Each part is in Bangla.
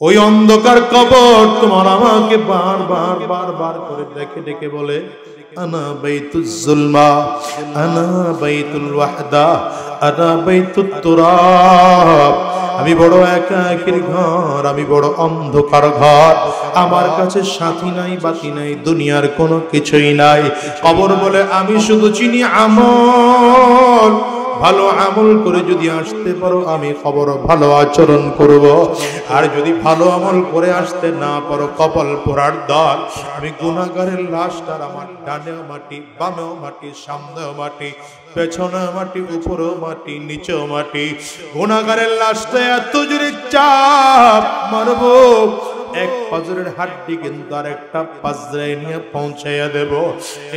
ওই অন্ধকার কবর তোমার আমাকে বারবার করে ডেকে ডেকে বলে, আনা বাইতুজ জুলমা, আনা বাইতুল ওয়াহদা, আনা বাইতুত তুরাব। আমি বড় একাকির ঘর, আমি বড় অন্ধকার ঘর, আমার কাছে সাথী নাই বাতি নাই, দুনিয়ার কোনো কিছুই নাই। কবর বলে আমি শুধু চিনি আমল, ভালো আমল করে যদি আসতে পারো আমি খবর ভালো আচরণ করব, আর যদি ভালো আমল করে আসতে না পারো কপাল পোড়ার দল। আমি গুনাহগারের লাশটার আমার ডানেও মাটি, বামেও মাটি, সামনেও মাটি, পেছনেও মাটি, উপরেও মাটি, নিচেও মাটি। গুনাহগারের লাশটা এত জোরে চাপ মারবো, এক পাজরের হাড্ডি কিন্তু আর একটা পাজরায় নিয়ে পৌঁছাইয়া দেব।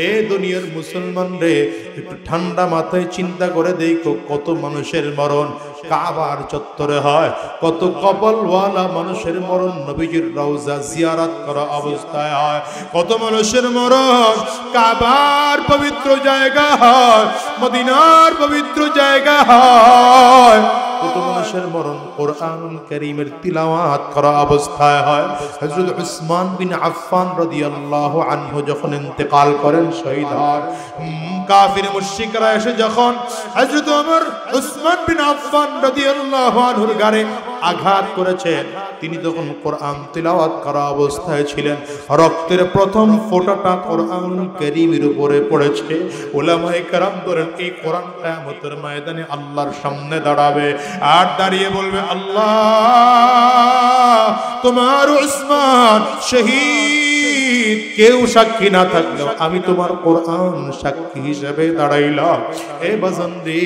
এ দুনিয়ার মুসলমান রে, একটু ঠান্ডা মাথায় চিন্তা করে দেখো, কত মানুষের মরণ কাবার চত্বরে হয়, কত কপালওয়ালা মানুষের মরণ নবীজির রওজা জিয়ারত করা অবস্থায় হয়, কত মানুষের মরণ কাবার পবিত্র জায়গা হয়, মদিনার পবিত্র জায়গা হয়, কত মানুষের মরণ কোরআনুল কারীমের তিলাওয়াত করা অবস্থায় হয়। হযরত উসমান বিন আফফান রাদিয়াল্লাহু আনহু যখন ইন্তেকাল করেন, শহীদ হন, কাফির মুশরিকরা এসে যখন হযরত ওমর উসমান বিন আফফান রাদিয়াল্লাহু আনহুর গায়ে আঘাত করেছেন, তিনি তখন কোরআন তিলাওয়াত করা অবস্থায় ছিলেন। রক্তের প্রথম ফোঁটাটা কোরআনুল কারীমের উপরে পড়েছে। উলামায়ে কেরাম বলেন, এই কোরআন কিয়ামতের ময়দানে আল্লাহর সামনে দাঁড়াবে আর দাঁড়িয়ে বলবে, আল্লাহ তোমার উসমান শহীদ, কেউ সাক্ষী না থাকলেও আমি তোমার কোরআন সাক্ষী হিসেবে দাঁড়াইলাম। এ বাজানরে,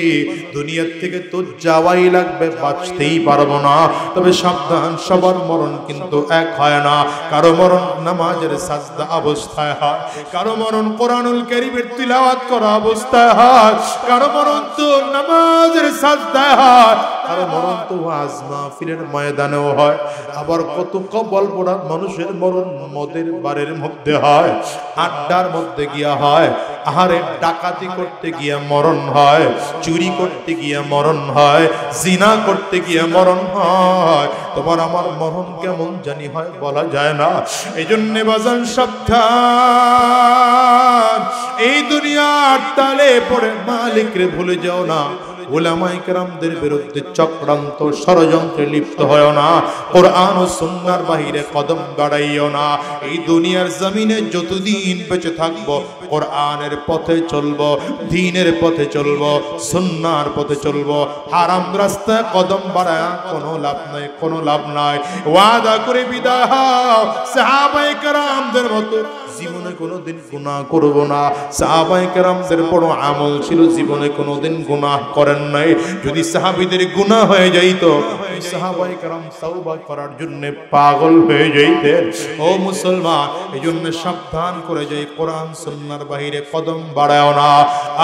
দুনিয়ার থেকে তো যাওয়াই লাগবে, বাঁচতেই পারবো না। তবে সাবধান, সবার মরণ কিন্তু এক হয় না। কারো মরণ নামাজের সাজদা অবস্থায় হয়, কারো মরণ কোরআনুল কারীমের তিলাওয়াত করা অবস্থায় হয়, কারো মরণ তো নামাজের সাজদায় হয়, কারো মরণ তো ওয়াজ মাহফিলের ময়দানেও হয়। আবার কত কবল পোড়া মানুষের মরণ মদের বারের মধ্যে হয়, আড্ডার মধ্যে গিয়া হয়, আহারে ডাকাতি করতে গিয়া মরণ হয়, চুরি করতে গিয়া মরণ হয়, জিনা করতে গিয়া মরণ হয়। তোমার আমার মরণ কেমন জানি হয় বলা যায় না। এই জন্য বাজান সাবধান, এই দুনিয়ার তালে পড়ে মালিকরে ভুলে যাও না। উলামায়ে কেরামদের বিরুদ্ধে চক্রান্ত ষড়যন্ত্রে লিপ্ত হয় না। কোরআন ও সুন্নাহর বাহিরে কদম বাড়াইও না। এই দুনিয়ার জমিনে যতদিন বেঁচে থাকবো কোরআনের পথে চলবো, দ্বীনের পথে চলবো, সুন্নাহর পথে চলবো। হারাম রাস্তায় কদম বাড়ায় কোনো লাভ নাই, কোনো লাভ নাই। ওয়াদা করে বিদায় হও, সাহাবায়ে কেরামদের মতো জীবনে কোনোদিন গুনাহ করব না। সাহাবায়ে কেরামদের বড় আমল ছিল, জীবনে কোনোদিন গুনাহ করেন নাই। যদি সাহাবীদের গুনাহ হয়ে যাইতো, সাহাবায়ে কেরাম তওবা করার জন্য পাগল হয়ে যাইতেন। ও মুসলমান, এজন্য সাবধান করে যাই, কোরআন সুন্নাহর বাহিরে কদম বাড়াও না,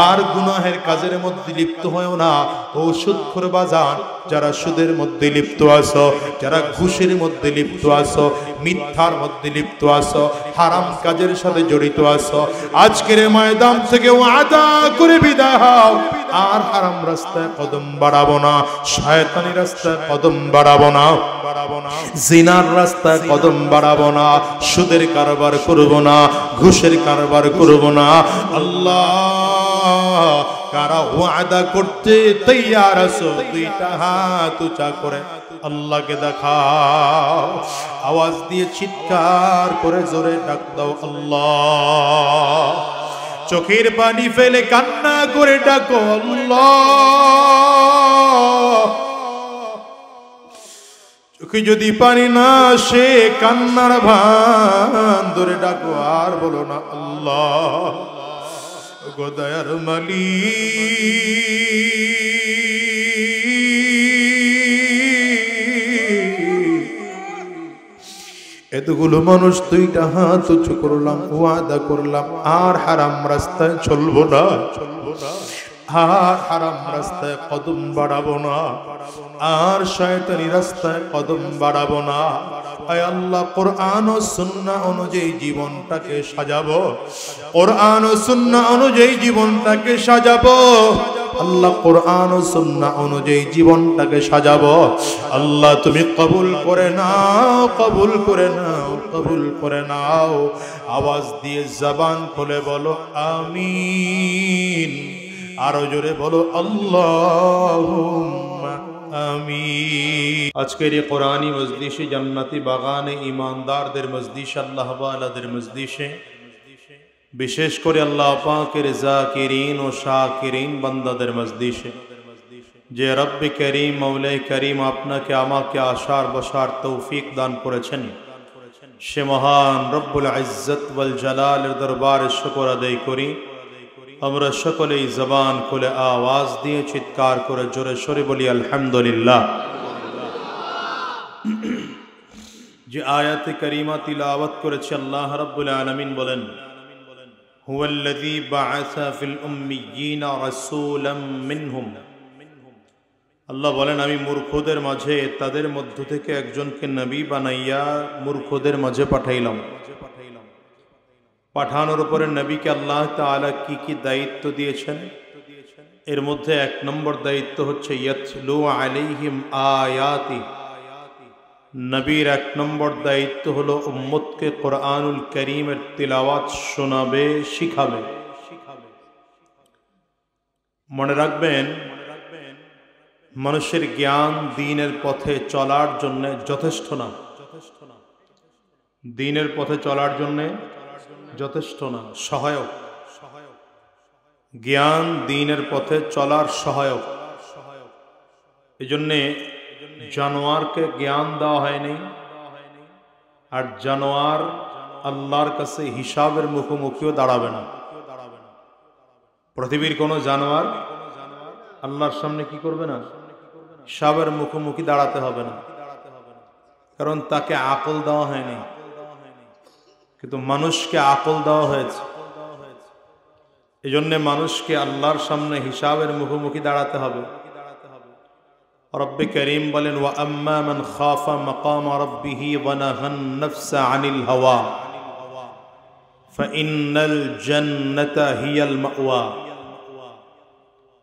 আর গুনাহের কাজের মধ্যে লিপ্ত হয়ও না। ও সুদখোর বাজান, যারা সুদের মধ্যে লিপ্ত আছো, যারা ঘুষের মধ্যে লিপ্ত আছো, মিথ্যার মধ্যে লিপ্ত আছো, হারাম কাজের সাথে জড়িত আছো, আজকের ময়দান থেকে ওয়াদা করে বিদায় হও। আর হারাম রাস্তায় কদম বাড়াবো না, শয়তানি রাস্তায় কদম বাড়াবো না, জিনার রাস্তায় কদম বাড়াবো না, সুদের কারবার করব না, ঘুষের কারবার করব না। আল্লাহ কারা ওয়াদা করতে তৈয়ার আছো, দুইটা হাত উঁচা করে আল্লাহকে দেখাও, আওয়াজ দিয়ে চিৎকার করে জোরে ডাক দাও আল্লাহ। চোখের পানি ফেলে কান্না করে ডাকো আল্লাহ। চোখে যদি পানি না আসে, কান্নার ভান ধরে ডাকো, আর বলো না আল্লাহ গো দয়ার মালিক। এতগুলো মানুষ দুইটা হাত উঁচু করলাম, ওয়াদা করলাম আর হারাম রাস্তায় চলবো না, আর হারাম রাস্তায় কদম বাড়াবো না, আর শয়তানি রাস্তায় কদম বাড়াবো না। আয় আল্লাহ, কোরআন ও সুন্নাহ অনুযায়ী জীবনটাকে সাজাবো, কোরআন ও সুন্নাহ অনুযায়ী জীবনটাকে সাজাবো। আল্লাহ কোরআন ও সুন্নাহ অনুযায়ী জীবনটাকে সাজাবো। আল্লাহ তুমি কবুল করে নাও, কবুল করে নাও, কবুল করে নাও। আওয়াজ দিয়ে জবান খুলে বলো আমিন। আরো জোরে বলো আল্লাহুম্মা আমিন। আজকের এই কোরআনী মজলিসে, জান্নাতি বাগানে, ঈমানদারদের মজলিসে, আল্লাহ ওয়ালাদের মজলিসে, বিশেষ করে আল্লাহ পাকের জাকিরিন ও শাকিরিন বান্দাদের মজলিসে, যে রব্বে করিম মৌলাই করিম আপনাকে আমাকে আশার বসার তৌফিক দান করেছেন, সে মহান রব্বুল ইজ্জত ওয়াল জালালের দরবারে শুকর আদায় করি। আমরা সকলেই জবান খুলে আওয়াজ দিয়ে চিৎকার করে জোরে সোরে বলি আলহামদুলিল্লাহ। যে আয়াতে কারিমা তিলাওয়াত করেছে, আল্লাহ রাব্বুল আলামিন বলেন, হুয়াল্লাযী বাআসা ফিল উম্মিয়্যিনা রাসূলাম মিনহুম। আল্লাহ বলেন, আমি মূর্খদের মাঝে তাদের মধ্য থেকে একজনকে নবী বানাইয়া মূর্খদের মাঝে পাঠাইলাম। পাঠানোর উপরে নবীকে আল্লাহ তাআলা কি কি দায়িত্ব দিয়েছেন, এর মধ্যে এক নম্বর দায়িত্ব হচ্ছে ইয়াতলু আলাইহিম আয়াতি। নবীর এক নম্বর দায়িত্ব হলো উম্মতকে কোরআনুল কারীমের তিলাওয়াত শোনাবে, শিখাবে। মনে রাখবেন, মানুষের জ্ঞান দ্বীনের পথে চলার জন্য যথেষ্ট না। দ্বীনের পথে চলার জন্য যথেষ্ট না, সহায়ক। জ্ঞান দ্বীনের পথে চলার সহায়ক। এই জন্যে জানোয়ারকে জ্ঞান দেওয়া হয়নি, আর জানোয়ার আল্লাহর কাছে হিসাবের মুখোমুখিও দাঁড়াবে না। পৃথিবীর কোনো জানোয়ার আল্লাহর সামনে কি করবে না? হিসাবের মুখোমুখি দাঁড়াতে হবে না, কারণ তাকে আকল দেওয়া হয়নি। কিন্তু মানুষকে আকল দেওয়া হয়েছে। এই জন্যে মানুষকে আল্লাহর সামনে হিসাবের মুখোমুখি দাঁড়াতে হবে। রব্বে করিম বলেন, ওয়া আম্মা মান খাফা মাকাম রাব্বিহি ওয়া নাহান নাফসা আনিল হাওয়া ফাইন্নাল জান্নাতা হিয়াল মাওয়া।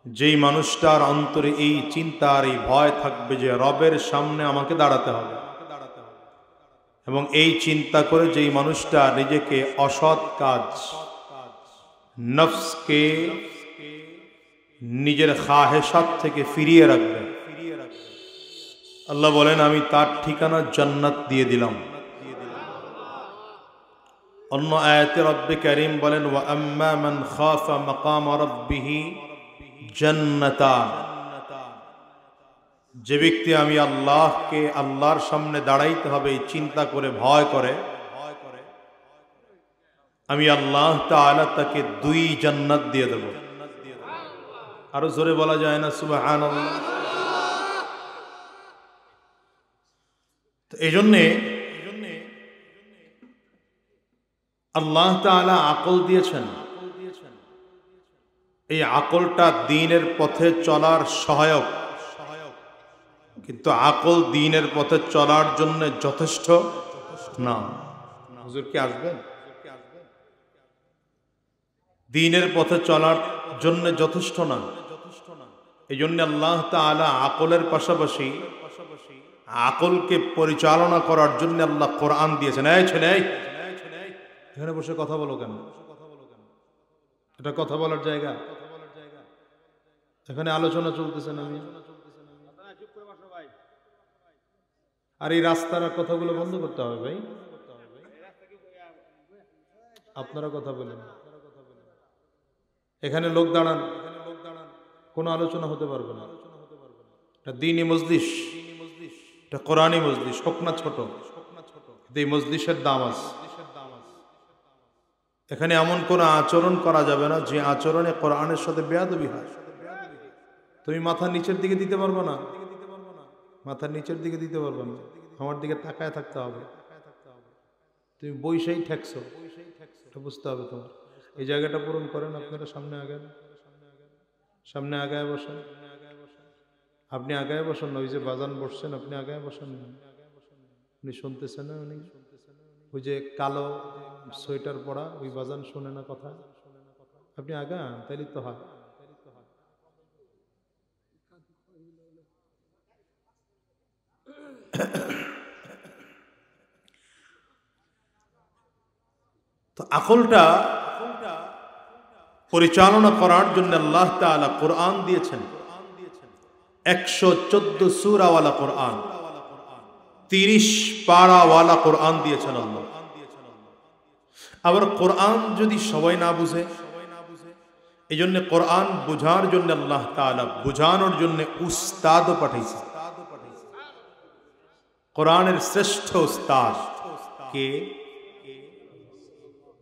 যেই মানুষটার অন্তরে এই চিন্তা আর এই ভয় থাকবে যে রবের সামনে আমাকে দাঁড়াতে হবে, এবং এই চিন্তা করে যেই মানুষটা নিজেকে অসৎ কাজ, নফসকে নিজের খাহেশাত থেকে ফিরিয়ে রাখবে, আল্লাহ বলেন আমি তার ঠিকানা জান্নাত দিয়ে দিলাম। অন্য আয়াতে রব্বে কারীম বলেন, ওয়া আম্মা মান খাফা মাকাম রাব্বিহি জান্নাতান। যে ব্যক্তি আমি আল্লাহকে, আল্লাহর সামনে দাঁড়াইতে হবে চিন্তা করে, ভয় করে, আমি আল্লাহ তাআলা তাকে 2 জান্নাত দিয়ে দেব। আরো জোরে বলা যায় না সুবহানাল্লাহ? তো এই জন্যে আল্লাহ তাআলা আকল দিয়েছেন। এই আকলটা দ্বীনের পথে চলার সহায়ক, কিন্তু আকল দ্বীনের পথে চলার জন্য যথেষ্ট না। হুজুর কি আসবেন? দ্বীনের পথে চলার জন্য যথেষ্ট না। এই জন্য আল্লাহ তাআলা আকলের পাশাপাশি আকলকে পরিচালনা করার জন্য আল্লাহ কোরআন দিয়েছেন। এই ছেলে, এখানে বসে কথা বলো কেন? এটা কথা বলার জায়গা? এখানে আলোচনা চলতেছে না? আর এই রাস্তার কথাগুলো বন্ধ করতে হবে ভাই। আপনারা কথা বলেন, এখানে লোক দাঁড়ান, কোনো আলোচনা হতে পারবে না। এটা দ্বীনি মজলিস, এটা কোরআনী মজলিস, হোক না ছোট, এই মজলিসের দাম আছে। এখানে এমন কোন আচরণ করা যাবে না যে আচরণে কোরআনের সাথে বেয়াদবি হয়। তুমি মাথা নিচের দিকে দিতে পারবে না, মাথার নিচের দিকে দিতে পারবে না, আমার দিকে তাকায় থাকতে হবে। তুমি বইসাই ঠেকছো, এটা বুঝতে হবে তোমার। এই জায়গাটা পূরণ করেন। আপনারা সামনে আগান, সামনে আগায় বসেন। আপনি আগায় বসেন না, ওই যে বাজান বসছেন আপনি আগায় বসেন না। উনি শুনতেছেন না? উনি ওই যে কালো সোয়েটার পরা ওই বাজান শোনে না কথা? আপনি আগান, তাইলে তো হয়। তো আকলটা পরিচালনা করার জন্য আল্লাহ তাআলা কোরআন দিয়েছেন। 114 সূরাওয়ালা কোরআন, 30 পারাওয়ালা কোরআন দিয়েছেন আল্লাহ। আবার কোরআন যদি সবাই না বুঝে, এই জন্য কোরআন বোঝার জন্য আল্লাহ তাআলা বোঝানোর জন্য উস্তাদও পাঠাইছে। কোরআনের শ্রেষ্ঠ উস্তাদ কে?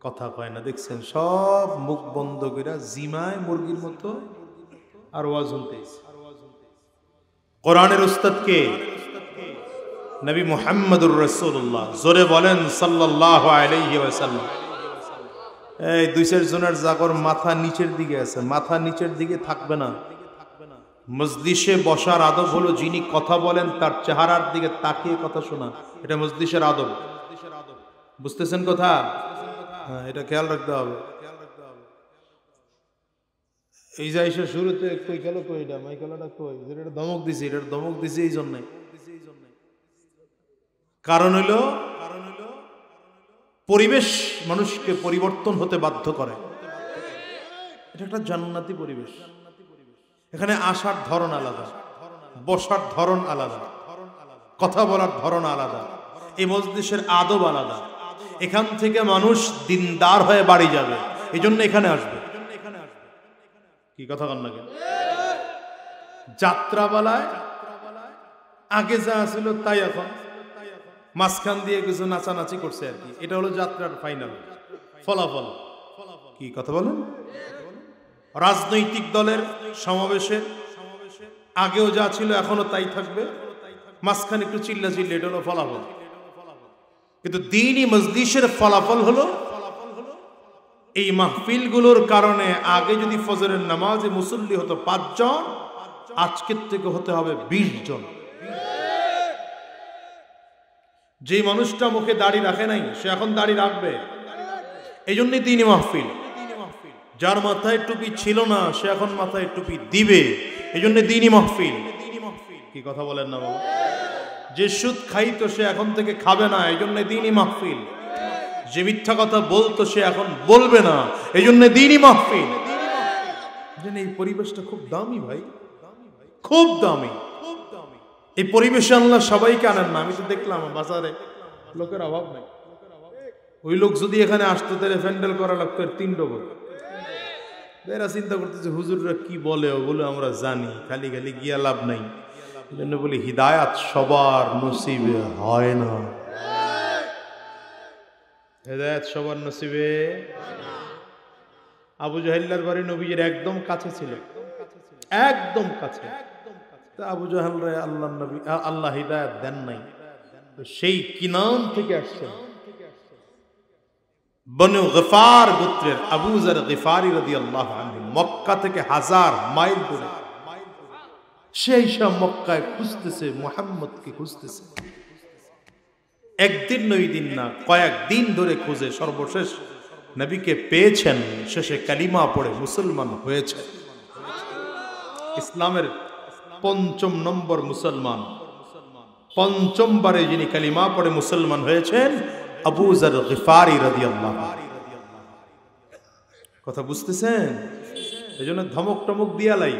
কথা কয় না, দেখছেন সব মুখ বন্ধ করে জিমায় মুরগির মতো আর ওয়াজ শুনতেছে। কোরআনের উস্তাদ কে? নবী মুহাম্মদুর রাসূলুল্লাহ। জোরে বলেন সাল্লাল্লাহু আলাইহি ওয়াসাল্লাম। এই 2-4 জনের জাগর মাথা নিচের দিকে আছে, মাথা নিচের দিকে থাকবে না। মজলিসে বসার আদব হলো যিনি কথা বলেন তার চেহারার দিকে তাকিয়ে কথা শোনা, এটা মজলিসের আদব। বুঝতেছেন কথা? হ্যাঁ, এটা খেয়াল রাখতে হবে। এই যে এসে শুরুতে কই গেল, কই এটা মাইকেলটা কই, এটা ধমক দিছি, এটা ধমক দিছি এই জন্য। কারণ হলো পরিবেশ মানুষকে পরিবর্তন হতে বাধ্য করে। এটা একটা জান্নাতি পরিবেশ। এখানে আসার ধরন আলাদা, বসার ধরন আলাদা, কথা বলার ধরন আলাদা, এই মজলিসের আদব আলাদা। এখান থেকে মানুষ দিনদার হয়ে বাড়ি যাবে, এই জন্য এখানে আসবে। কি কথা কন না কেন? যাত্রাবেলায় আগে যা ছিল তাই এখন, মাঝখান দিয়ে কিছু নাচানাচি করছে আর কি। এটা হলো যাত্রার ফাইনাল ফলাফল। কি কথা বলেন? রাজনৈতিক দলের সমাবেশের আগেও যা ছিল এখনো তাই থাকবে, মাঝখানে একটু চিল্লা চিল্লি, এটা হলো ফলাফল। কিন্তু দ্বীনি মজলিসের ফলাফল হলো এই মাহফিলগুলোর কারণে আগে যদি ফজরের নামাজে মুসল্লি হতো 5 জন, আজকের থেকে হতে হবে 20 জন। যে মানুষটা মুখে দাড়ি রাখে নাই সে এখন দাড়ি রাখবে, এই জন্যই দ্বীনি মাহফিল। যার মাথায় টুপি ছিল না সে এখন মাথায় টুপি দিবে, এই জন্য দ্বীনি মাহফিল। কি কথা বলেন না বাবা? যে সুদ খাইতো সে এখন থেকে খাবে না, এই জন্য দ্বীনি মাহফিল। যে মিথ্যা কথা বলতো সে এখন বলবে না, এই জন্য দ্বীনি মাহফিল। এই পরিবেশটা খুব দামি ভাই, খুব দামি। এই পরিবেশে আল্লাহ সবাইকে আনেন না। আমি তো দেখলাম বাজারে লোকের অভাব নাই। ওই লোক যদি এখানে আসতো তাহলে প্যান্ডেল করা লাগতো 3 ডবল। এরা চিন্তা করতেছে হুজুররা কি বলে, ওগুলো আমরা জানি, খালি খালি গিয়া লাভ নাই। এই জন্য বলি হিদায়াত সবার নসিবে হয় না। হিদায়াত সবার নসিবে। আবু জাহেলের বাড়ি নবীর একদম কাছে ছিল, একদম কাছে। আবু জাহেল রে আল্লাহ হিদায়াত দেন নাই। সেই কিনান থেকে আসছেন বনু গফার গোত্রের আবু যার গফারি রাদিয়াল্লাহু আনহু, মক্কা থেকে 1000 মাইল দূরে। সেই সব মক্কায় খুঁজতেছে, মুহাম্মদকে খুঁজতেছে। একদিন নয় দিন না, কয়েকদিন ধরে খুঁজে সর্বশেষ নবীকে পেয়েছেন। শেষে কালিমা পড়ে মুসলমান হয়েছে। ইসলামের 5ম নম্বর মুসলমান, 5মবারে যিনি কালিমা পড়ে মুসলমান হয়েছেন আবু যার গফারি রাদিয়াল্লাহু আনহু। কথা বুঝতেছেন? এজন্য ধমক টমক দিয়া লাই,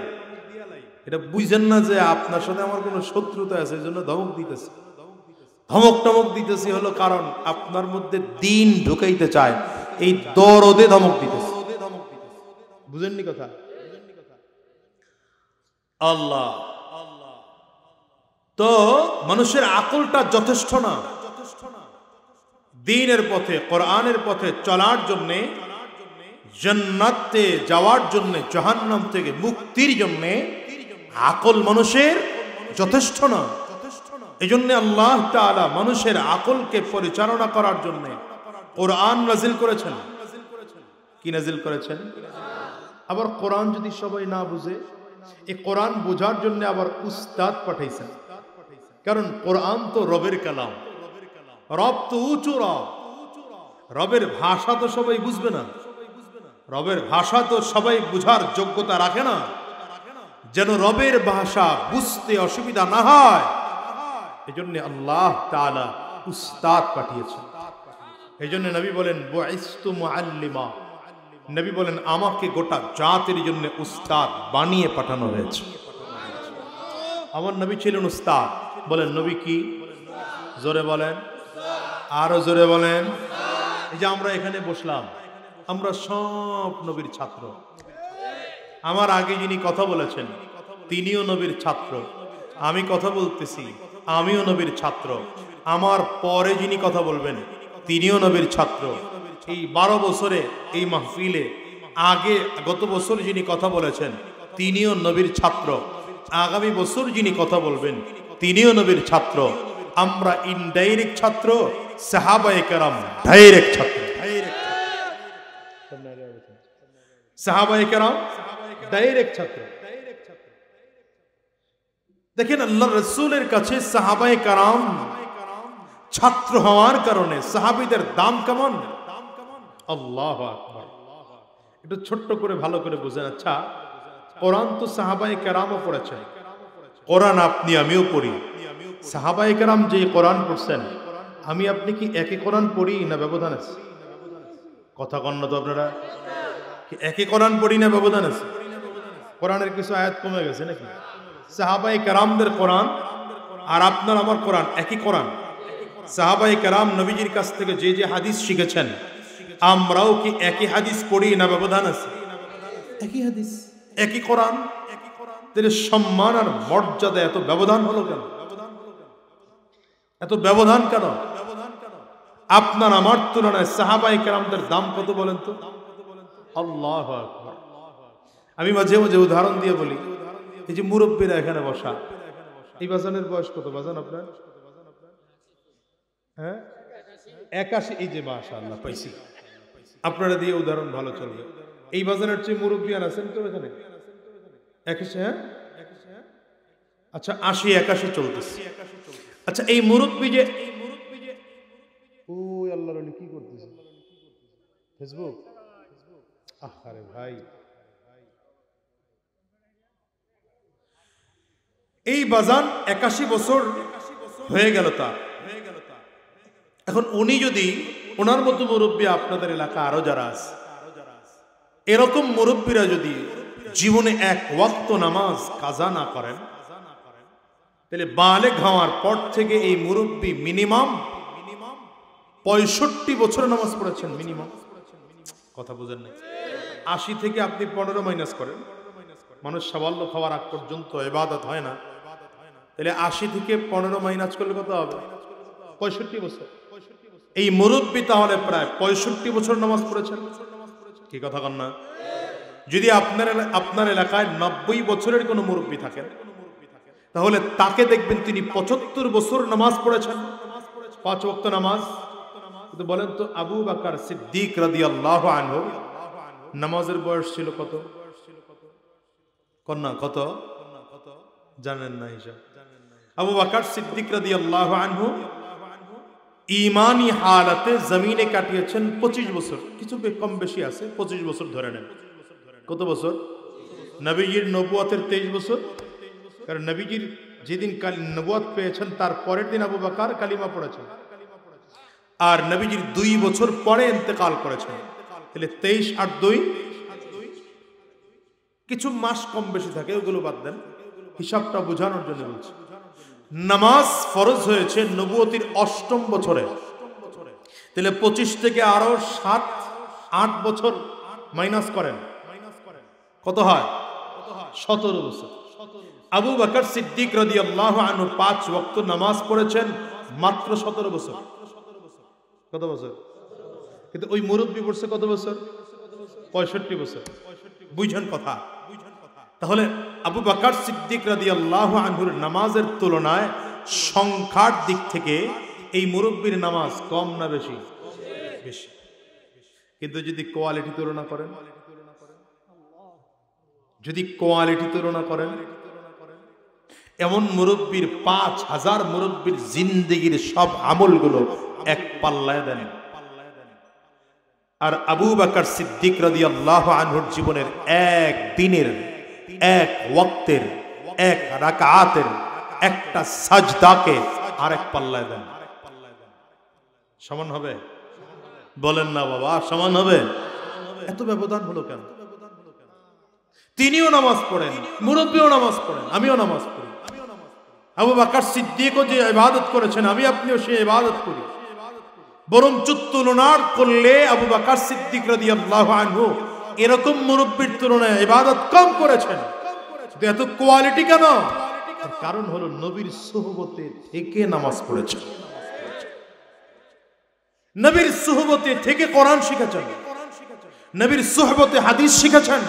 এটা বুঝেন না যে আপনার সাথে আমার কোনো শত্রুতা আছে, এজন্য ধমক দিতেছে। ধমক টমক দিতেছি হলো কারণ আপনার মধ্যে দ্বীন ঢুকাইতে চায়, এই দরদে ধমক দিতেছে। বুঝেননি কথা? আল্লাহ তো মানুষের আকলটা যথেষ্ট না দ্বীনের পথে, কোরআনের পথে চলার জন্য, জান্নাতে যাওয়ার জন্য, জাহান্নাম থেকে মুক্তির জন্য আকল মানুষের যথেষ্ট না। এজন্য আল্লাহ তাআলা মানুষের আকলকে পরিচালনা করার জন্য কোরআন নাজিল করেছেন। কি নাজিল করেছেন? আবার কোরআন যদি সবাই না বুঝে, এই কোরআন বোঝার জন্য আবার উস্তাদ পাঠাইছেন। কারণ কোরআন তো রবের কালাম, রব তো উঁচু রব, রবের ভাষা তো সবাই বুঝবে না, রবের ভাষা তো সবাই বুঝার যোগ্যতা রাখে না। যেন রবের ভাষা বুঝতে অসুবিধা না হয়, এজন্য আল্লাহ তাআলা উস্তাদ পাঠিয়েছেন। এই জন্য নবী বলেন বুইস্তু মুআল্লিমা, নবী বলেন আমাকে গোটা জাতির জন্য উস্তাদ বানিয়ে পাঠানো হয়েছে। আমার নবী ছিলেন উস্তাদ। বলেন নবী কি? জোরে বলেন, আরো জোরে বলেন। এই যে আমরা এখানে বসলাম, আমরা সব নবীর ছাত্র। আমার আগে যিনি কথা বলেছেন তিনিও নবীর ছাত্র, আমি কথা বলতেছি আমিও নবীর ছাত্র, আমার পরে যিনি কথা বলবেন তিনিও নবীর ছাত্র। এই 12 বছরে এই মাহফিলে আগে গত বছর যিনি কথা বলেছেন তিনিও নবীর ছাত্র, আগামী বছর যিনি কথা বলবেন তিনিও নবীর ছাত্র। আমরা ইনডাইরেক্ট ছাত্র, সাহাবায়ে কেরাম ডাইরেক্ট ছাত্র। সাহাবায়ে কেরাম ডাইরেক্ট ছাত্র। দেখেন আল্লাহ রাসূলের কাছে সাহাবায়ে কেরাম ছাত্র হওয়ার কারণে সাহাবীদের দাম কেমন। আল্লাহু আকবার। একটু ছোট্ট করে ভালো করে বুঝেন। আচ্ছা, কোরআন তো সাহাবায়ে কেরামও পড়েছেন, কোরআন আপনি আমিও পড়ি। সাহাবায়ে কেরাম যে কোরআন পড়ছেন আমি আপনি কি একই কোরআন পড়ি না ব্যবধান আছে? কথা কন না তো আপনারা, কি একই কোরআন পড়ি না ব্যবধান আছে? কোরআনের কিছু আয়াত কমে গেছে নাকি? সাহাবায়ে কেরামদের কোরআন আর আপনার আমার কোরআন একই কোরআন। সাহাবায়ে কেরাম নবীজির কাছ থেকে যে যে হাদিস শিখেছেন আমরাও কি একই হাদিস পড়ি না ব্যবধান আছে? একই হাদিস, একই কোরআন। তাহলে সম্মান আর মর্যাদা এত ব্যবধান হলো কেন? এত ব্যবধান কেন? আপনার আমার তুলনায় সাহাবায়ে কেরামদের দাম কত বলেন তো? আল্লাহু আকবার। আমি মাঝে মাঝে উদাহরণ দিয়ে বলি, এই যে মুরব্বীরা এখানে বসা, এই বাজানের বয়স কত বাজান আপনার? হ্যাঁ 81। এই যে মাশাআল্লাহ পাইছি, আপনারা দিয়ে উদাহরণ ভালো চলবে। এই বাজানের চেয়ে মুরব্বিয়ান আছেন তো এখানে? 81? হ্যাঁ আচ্ছা 80 81 চলতেছে। আচ্ছা এই মুরব্বি যে ওই আল্লাহর ওলি কি করতেছে? ফেসবুক? আরে ভাই, এই বাজান 81 বছর হয়ে গেল তার। এখন উনি যদি ওনার মতো মুরব্বী আপনাদের এলাকা আরো যারা আছে এরকম মুরব্বীরা যদি জীবনে এক ওয়াক্ত নামাজ কাজা না করেন তাহলে বালেগ হওয়ার পর থেকে এই মুরব্বী মিনিমাম 65 বছর নামাজ পড়েছেন মিনিমাম। কথা বুঝেন না? 80 থেকে আপনি 15 মাইনাস করেন, মানুষ সাবাল্য খাওয়ার আগ পর্যন্ত ইবাদত হয় না, তাহলে 80 থেকে 15 মাইনাস করলে কত হবে? 65 বছর। এই মুরব্বী তাহলে প্রায় 65 বছর নামাজ পড়েছেন। কি কথা কন না? যদি আপনার এলাকায় 90 বছরের কোনো মুরব্বী থাকেন তাহলে তাকে দেখবেন তিনি 75 বছর নামাজ পড়েছেন, 5 ওয়াক্ত নামাজ। কিন্তু বলেন তো আবু বকর সিদ্দিক রাদিয়াল্লাহু আনহু নামাজের বয়স ছিল কত? কন্যা কত জানেন না হিসাব? আবু বকর সিদ্দিক রাদিয়াল্লাহু আনহু ঈমানি হালাতে জমিনে কাটিয়েছেন 25 বছর, কিছু কম বেশি আছে, 25 বছর ধরে নেন। কত বছর? নবীজির নবুয়তের 23 বছর। কারণ নবীজির যেদিন নবুয়ত পেয়েছেন তার পরের দিন আবু বকর কালিমা পড়েছেন, আর নবীজির 2 বছর পরে ইন্তেকাল করেছেন। তাহলে 23 আর 2 কিছু মাস কম বেশি থাকে, ওগুলো বাদ দেন, হিসাবটা বোঝানোর জন্য বলছি। নামাজ ফরজ হয়েছে নবুয়তির 8ম বছরে, তাহলে 25 থেকে আরো 7-8 বছর মাইনাস করেন, কত হয়? 17 বছর। আবু বকর সিদ্দিক রাদিয়াল্লাহু আনহু 5 ওয়াক্ত নামাজ পড়েছেন মাত্র 17 বছর। কত বছর? কিন্তু ওই মুরব্বী পড়ছে কত বছর? 65 বছর। বুঝেন কথা? তাহলে আবু বকর সিদ্দিক রাদিয়াল্লাহু আনহুর নামাজের তুলনায় সংখ্যার দিক থেকে এই মুরব্বীর নামাজ কম না বেশি? বেশি। কিন্তু যদি কোয়ালিটি তুলনা করেন, যদি কোয়ালিটি তুলনা করেন, এমন মুরব্বীর 5000 মুরব্বীর জিন্দেগির সব আমলগুলো এক পাল্লায় দেন, আর আবু বকর সিদ্দিক রাদিয়াল্লাহু আনহুর জীবনের এক দিনের, এক ওয়াক্তের, এক রাকাতের একটা সাজদাকে আরেক পাল্লায় দেন, সমান হবে? বলেন না বাবা, সমান হবে? এত ব্যবধান হলো কেন? তিনিও নামাজ পড়েন, মুরব্বীও নামাজ পড়েন, আমিও নামাজ পড়ি। আবু বকর সিদ্দিকও যে ইবাদত করেছেন, আমি আপনিও সেই ইবাদত করি। বরঞ্চ তুলনা করলে আবু বকর সিদ্দিক রাদিয়াল্লাহু আনহু এরকম মুরব্বির তুলনায় ইবাদত কম করেছেন। এত কোয়ালিটি কেন? কারণ হলো নবীর সুহবতে থেকে নামাজ পড়েছেন, নবীর সুহবতে থেকে কোরআন শিখেছেন, নবীর সুহবতে হাদিস শিখেছেন।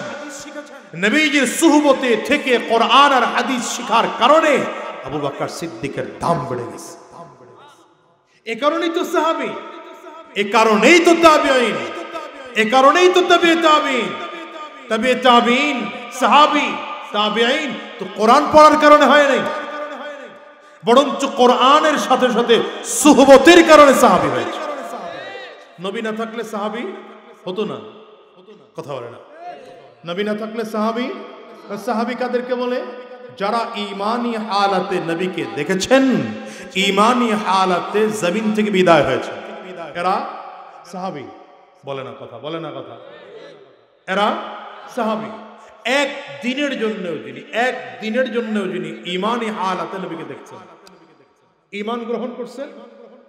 নবীজির সুহবতে থেকে কোরআন আর হাদিস শিখার কারণে আবু বকর সিদ্দিকের দাম বেড়ে গেছে। এ কারণেই তো সাহাবী, এ কারণেই তো তাবিঈন, এ কারণেই তো তাবে তাবিঈন, তাবে তাবিঈন, সাহাবী, তাবিঈন তো কোরআন পড়ার কারণে হয় নাই, বরঞ্চ কোরআনের সাথে সাথে সুহবতের কারণে সাহাবী হয়েছে। নবী না থাকলে সাহাবী হতো না। কথা বলে না? নবী না থাকলে সাহাবী, সাহাবী কাদেরকে বলে? যারা ঈমানি হালাতে নবীকে দেখেছেন, ঈমানি হালাতে জমিন থেকে বিদায় হয়েছে, এরা সাহাবী। বলে না কথা, বলে না কথা? এরা সাহাবী। এক দিনের জন্যও যিনি ঈমানি হালাতে নবীকে দেখছেন, ঈমান গ্রহণ করছেন,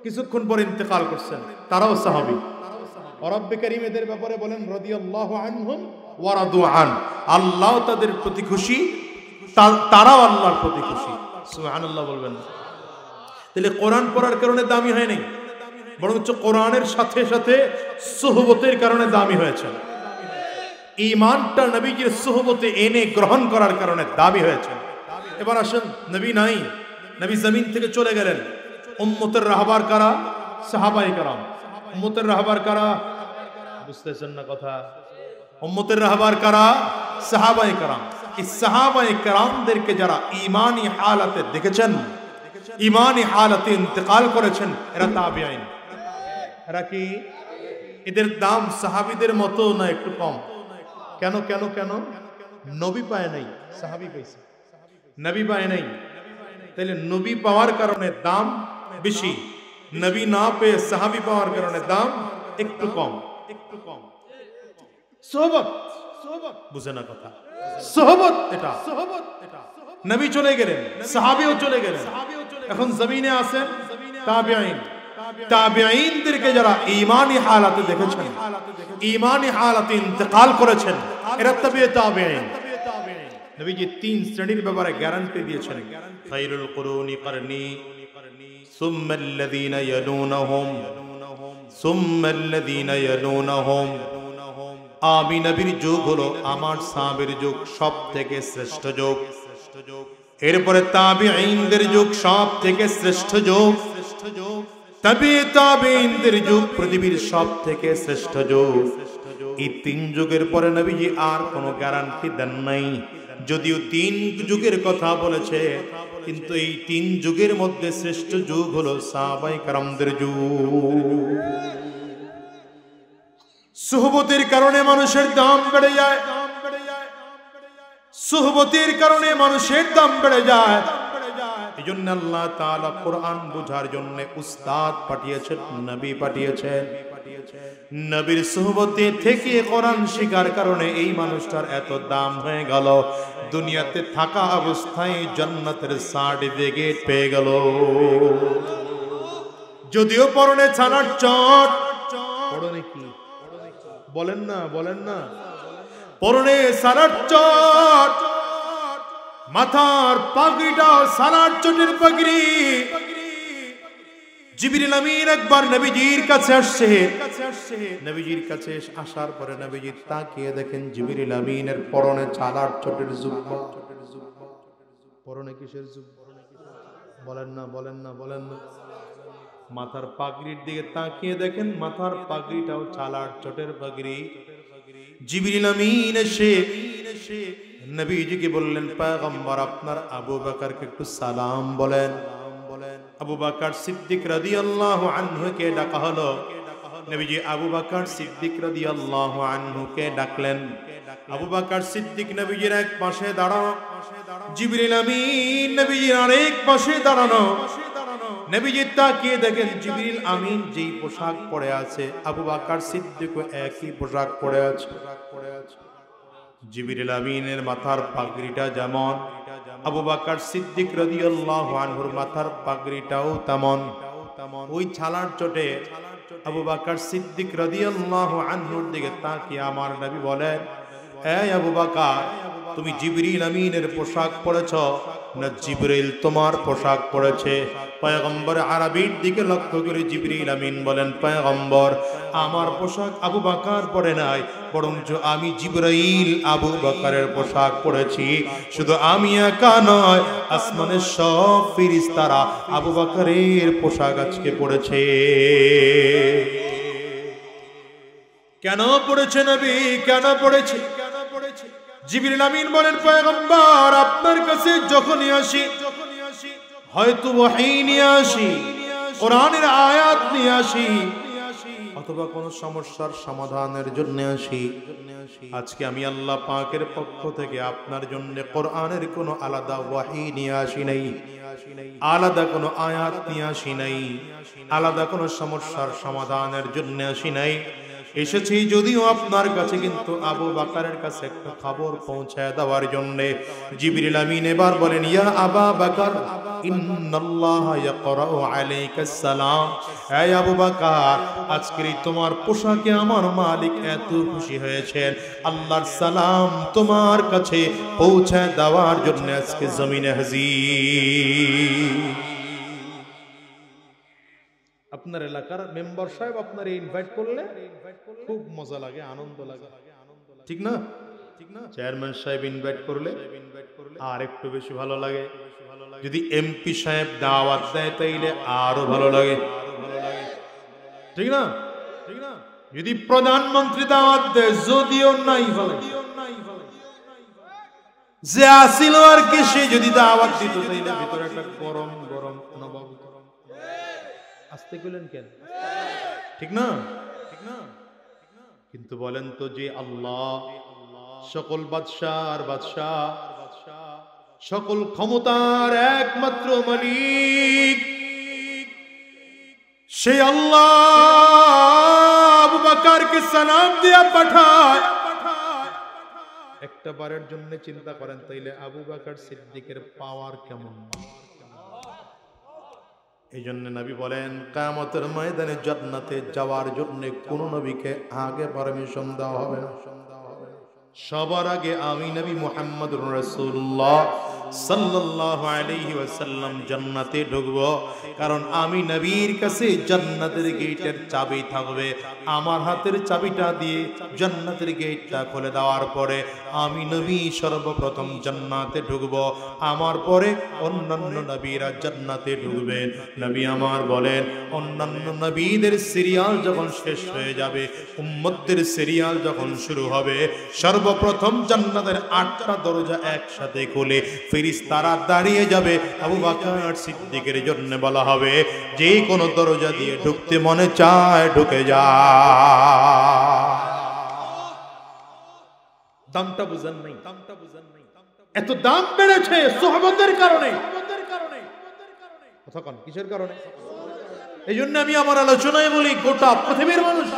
কিছুক্ষণ পর ইন্তেকাল করছেন, তারাও সাহাবী। রব্বে কারীম এদের ব্যাপারে বলেন রাদিয়াল্লাহু আনহুম ওয়া রাদু আন, আল্লাহ তাদের প্রতি খুশি, তারাও আল্লাহর প্রতি খুশি। সুবহানাল্লাহ বলবেন। তাহলে কোরআন পড়ার কারণে দামি হয় নাই, বরঞ্চ কোরআনের সাথে সাথে সুহবতের কারণে দামি হয়েছে। ঈমানটা নবীজির সুহবতে এনে গ্রহণ করার কারণে দামি হয়েছে। এবার আসেন, নবী নাই, নবী জমিন থেকে চলে গেলেন। উম্মতের রাহবার কারা? সাহাবায়ে কেরাম। উম্মতের রাহবার কারা? বুঝতেছেন না কথা? উম্মতের রাহবার কারা? সাহাবায়ে কেরাম। এই সাহাবায়ে কেরামদেরকে যারা ঈমানি হালাতে দেখেছেন, ঈমানি হালাতে ইন্তেকাল করেছেন, এরা তাবিঈন। এরা কি? এদের দাম সাহাবীদের মতো না একটু কম? কেন কেন কেন? নবী পায় নাই, সাহাবী পাইছে। নবী পায় নাই, তাহলে নবী পাওয়ার কারণে দাম বেশি, নবী না পেয়ে সাহাবী পাওয়ার কারণে দাম একটু কম। সোহবত, বুঝে না কথা? সোহবত এটা। নবী চলে গেলেন, সাহাবীও চলে গেলেন, এখন জমিনে আছেন তাবিঈন। তাবিঈনদেরকে যারা ঈমানি হালাতে দেখেছেন, ঈমানি হালাতে ইন্তেকাল করেছেন, এরা তাবে তাবিঈন। নবীজি তিন শ্রেণীর ব্যাপারে গ্যারান্টি দিয়েছেন। খায়রুল কুরুনি করনি, সুম্মাল্লাযীনা ইয়ালুনাহুম, সুম্মাল্লাযীনা ইয়ালুনাহুম। আমি নবীর যুগ হলো আমার সাহাবীর যুগ, সব থেকে শ্রেষ্ঠ যুগ। এরপরে তাবিঈনদের যুগ সব থেকে শ্রেষ্ঠ যুগ। তবে তাবিঈনদের যুগ পৃথিবীর সব থেকে শ্রেষ্ঠ যুগ। এই তিন যুগের পরে নবীজি আর কোনো গ্যারান্টি দেন নাই। যদিও তিন যুগের কথা বলেছে, কিন্তু এই তিন যুগের মধ্যে শ্রেষ্ঠ যুগ হলো সাহাবায়ে কেরামদের যুগ। সুহবতের কারণে মানুষের দাম বেড়ে যায়, সুহবতের কারণে মানুষের দাম বেড়ে যায়। এজন্য আল্লাহ তাআলা কোরআন বোঝার জন্য উস্তাদ পাঠিয়েছেন, নবী পাঠিয়েছেন। নবীর সুহবতে থেকে কোরআন শিখার কারণে এই মানুষটার এত দাম হয়ে গেল, দুনিয়াতে থাকা অবস্থায় জান্নাতের সার্টিফিকেট পেয়ে গেল। যদিও পরনে ছানার চট, পরনে কি বলেন না, বলেন না? পরনে ছানার চট, মাথার পাগড়িটা ছানার চটের পাগড়ি। জিবরিল আমিন একবার নবীজির কাছে আসছে, নবীজির কাছে আসার পরে নবীজি তাকিয়ে দেখেন জিবরিল আমিনের পরনে ছানার চটের জুব্বা। পরনে কিসের জুব্বা? বলেন না, বলেন না, বলেন না? মাথার পাগড়ির দিকে তাকিয়ে দেখেন মাথার পাগড়িটাও ছানার চটের পাগড়ি। জিবরিল আমিন এসে নবীজিকে বললেন, পয়গম্বর আপনার আবু বকরকে একটু সালাম বলেন। আবু বকর সিদ্দিক রাদিয়াল্লাহু আনহুকে ডাকা হলো। নবীজি আবু বকর সিদ্দিক রাদিয়াল্লাহু আনহুকে ডাকলেন। আবু বকর সিদ্দিক নবীজির এক পাশে দাঁড়ানো, জিবরিল আমিন নবীজির আরেক পাশে দাঁড়ানো। নবীজি তাকিয়ে দেখেন জিবরিল আমিন যেই পোশাক পরে আছে আবু বকর সিদ্দিক একই পোশাক পরে আছে। জিবরিল আমিনের মাথার পাগড়িটা যেমন, আবু বকর সিদ্দিক রাদিয়াল্লাহু আনহুর মাথার পাগড়িটাও তেমন। ওই ছালার চোটে আবু বকর সিদ্দিক রাদিয়াল্লাহু আনহুর দিকে তাকিয়ে আমার নবী বলেন, এই আবু বকর, তুমি জিবরিল আমিনের পোশাক পরেছ না জিবরিল তোমার পোশাক পরেছে? পয়গম্বর আরবির দিকে লক্ষ্য করে জিবরিল আমিন বলেন, পয়গম্বর, আমার পোশাক আবু বকর পরে নাই, বরঞ্চ আমি জিবরাইল আবু বকরের পোশাক পরেছি। শুধু আমি একা নয়, আসমানের সব ফেরেশতারা আবু বকরের পোশাক আজকে পরেছে। কেন পড়েছে নবী, কেন পড়েছে? জিবরিল আমিন বলেন, পয়গম্বর, আপনার কাছে যখনই আসি হয়তো ওহী নিয়ে আসি, কোরআনের আয়াত নিয়ে আসি, অথবা কোন সমস্যার সমাধানের জন্য আসি, আজকে আমি আল্লাহ পাকের পক্ষ থেকে আপনার জন্য কোরআনের কোন আলাদা ওহী নিয়ে আসি নাই, আলাদা কোন আয়াত নিয়ে আসি নাই, আলাদা কোন সমস্যার সমাধানের জন্য আসি নাই। এসেছি যদিও আপনার কাছে, কিন্তু আবু বকরের কাছে একটা খবর পৌঁছায় দেওয়ার জন্য। জিবরিল আমিন এবার বলেন, ইয়া আবা বকর, ইন্নাল্লাহা ইয়াকরাউ আলাইকাস সালাম। হে আবু বকর, আজকের তোমার পোশাকে আমার মালিক এত খুশি হয়েছেন, আল্লাহর সালাম তোমার কাছে পৌঁছায় দেওয়ার জন্য আজকে জমিনে হাজির। আপনার এলাকার মেম্বার সাহেব আপনারে ইনভাইট করলে খুব মজা লাগে, আনন্দ লাগে, ঠিক না? চেয়ারম্যান সাহেব ইনভাইট করলে আর একটু বেশি ভালো লাগে। যদি এমপি সাহেব দাওয়াত দেয় তাইলে আরো ভালো লাগে, ঠিক না? যদি প্রধানমন্ত্রী দাওয়াত দেয়, যদিও নাই ভালো, যে আসিল আর কি, সে যদি দাওয়াত দিত তাইলে ভিতরে একটা গরম গরম অনুভব। আসতে গেলেন কেন, ঠিক না? কিন্তু বলেন তো, যে আল্লাহ সকল বাদশার বাদশাহ, সকল ক্ষমতার একমাত্র মালিক, সেই আল্লাহ আবু বকরকে সালাম দিয়া পাঠায়, একটা বারের জন্য চিন্তা করেন তাইলে আবু বকর সিদ্দিকের পাওয়ার কেমন। এই জন্য নবী বলেন, কিয়ামতের ময়দানে জান্নাতে যাওয়ার জন্য কোন নবীকে আগে পারমিশন দেওয়া হবে না। সবার আগে আমি নবী মুহাম্মদুর রাসূলুল্লাহ সাল্লাল্লাহু আলাইহি ওয়াসাল্লাম জান্নাতে ঢুকব, কারণ আমি নবীর কাছে জান্নাতের গেটের চাবি থাকবে। আমার হাতের চাবিটা দিয়ে জান্নাতের গেটটা খুলে দেওয়ার পরে আমি নবী সর্বপ্রথম জান্নাতে ঢুকব, আমার পরে অন্যান্য নবীরা জান্নাতে ঢুকবেন। নবী আমার বলেন, অন্যান্য নবীদের সিরিয়াল যখন শেষ হয়ে যাবে, উম্মতদের সিরিয়াল যখন শুরু হবে, সর্বপ্রথম জান্নাতের 8টা দরজা একসাথে খুলে ফেরেশতারা দাঁড়িয়ে যাবে। আবু বকর সিদ্দিকের জন্য বলা হবে, যে কোনো দরজা দিয়ে ঢুকতে মনে চায় ঢুকে যা। দামটা বুঝেন নাই, এত দাম বেড়েছে সুহবতের কারণে। কথা কোন কিসের কারণে? এই জন্য আমি আমার আলোচনায় বলি, গোটা পৃথিবীর মানুষ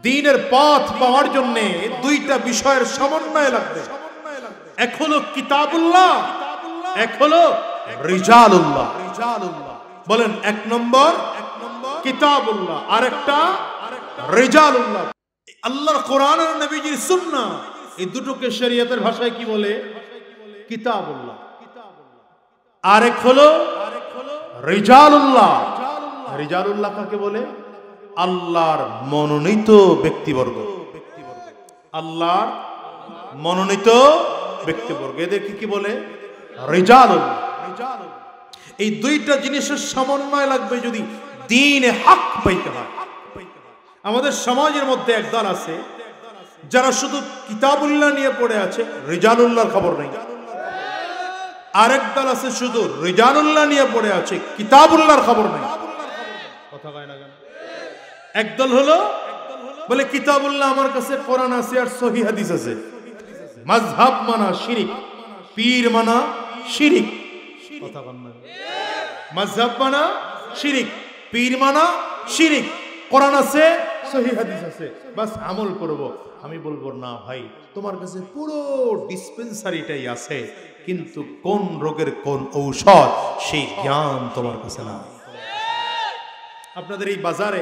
দ্বীনের পথ পাওয়ার জন্য দুইটা বিষয়ের সমন্বয় লাগবে। এক হলো কিতাবুল্লাহ, এক হলো রিজালুল্লাহ। বলেন, এক নম্বর কিতাবুল্লাহ, আরেকটা রিজালুল্লাহ। আল্লাহর কোরআন আর নবীজির সুন্নাহ, এই দুটোকে শরীয়তের ভাষায় কি বলে? কিতাবুল্লাহ। আরেক হলো রিজালুল্লাহ। রিজালুল্লাহ কাকে বলে? আল্লাহর মনোনীত ব্যক্তিবর্গ, আল্লাহর মনোনীত ব্যক্তিবর্গ, এদেরকে কি বলে? রিজালুল্লাহ। এই দুইটা জিনিসের সমন্বয় লাগবে যদি দ্বীনে হক পাইতে হয়। আমাদের সমাজের মধ্যে একদল আছে যারা শুধু কিতাবুল্লাহ নিয়ে পড়ে আছে, রিজালুল্লাহর খবর নেই। আরেক দল আছে শুধু রিজালুল্লাহ নিয়ে পড়ে আছে, কিতাবুল্লাহর খবর নেই। কথা কয় না কেন? একদল হলো বলে কিতাবুল্লাহ আমার কাছে কোরআন আছে আর সহিহ হাদিস আছে, মাযহাব মানা শিরিক, পীর মানা শিরিক। কথা কন না? মাযহাব মানা শিরিক, পীর মানা শিরিক। কোরআন আছে, সহিহ হাদিস আছে, বাস আমল করব। আমি বলবো না ভাই, তোমার কাছে পুরো ডিসপেন্সারিটাই আছে, কিন্তু কোন রোগের কোন ঔষধ সেই জ্ঞান তোমার কাছে নাই। আপনাদের এই বাজারে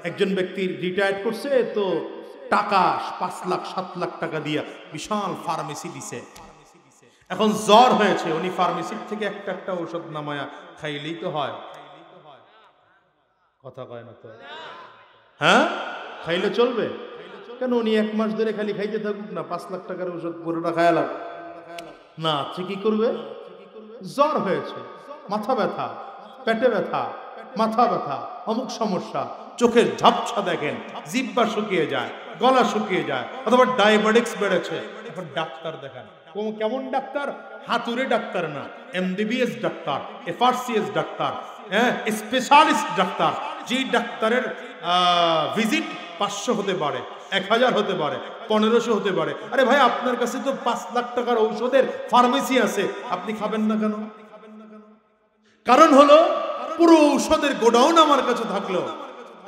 একজন ব্যক্তি রিটায়ার্ড করছে, তো টাকা 5 লাখ 7 লাখ টাকা দিয়া বিশাল ফার্মেসি দিছে। এখন জ্বর হয়েছে, উনি ফার্মেসির থেকে একটা ঔষধ নামায়া খাইলেই তো হয়। কথা কয় না তো? হ্যাঁ, খাইলে চলবে কেন? উনি 1 মাস ধরে খালি খাইতে থাকুক না, 5 লাখ টাকার ঔষধ পুরোটা খায়ালাম না। কি করবে? জ্বর হয়েছে, মাথা ব্যথা, পেটে ব্যথা, মাথা ব্যথা, অমুক সমস্যা, চোখের ঝাপসা দেখেন, জিহ্বা শুকিয়ে যায়, গলা শুকিয়ে যায়, অথবা ডায়াবেটিস বেড়েছে, এখন ডাক্তার দেখান। কেমন ডাক্তার? হাতুড়ে ডাক্তার না, এমবিবিএস ডাক্তার, এফআরসিএস ডাক্তার, হ্যাঁ, স্পেশালিস্ট ডাক্তার। যে ডাক্তারের ভিজিট 500 হতে পারে, 1000 হতে পারে, 1500 হতে পারে। আরে ভাই, আপনার কাছে তো 5 লাখ টাকার ঔষধের ফার্মেসি আছে, আপনি খাবেন না কেন? কারণ হলো, পুরো ঔষধের গোডাউন আমার কাছে থাকলো,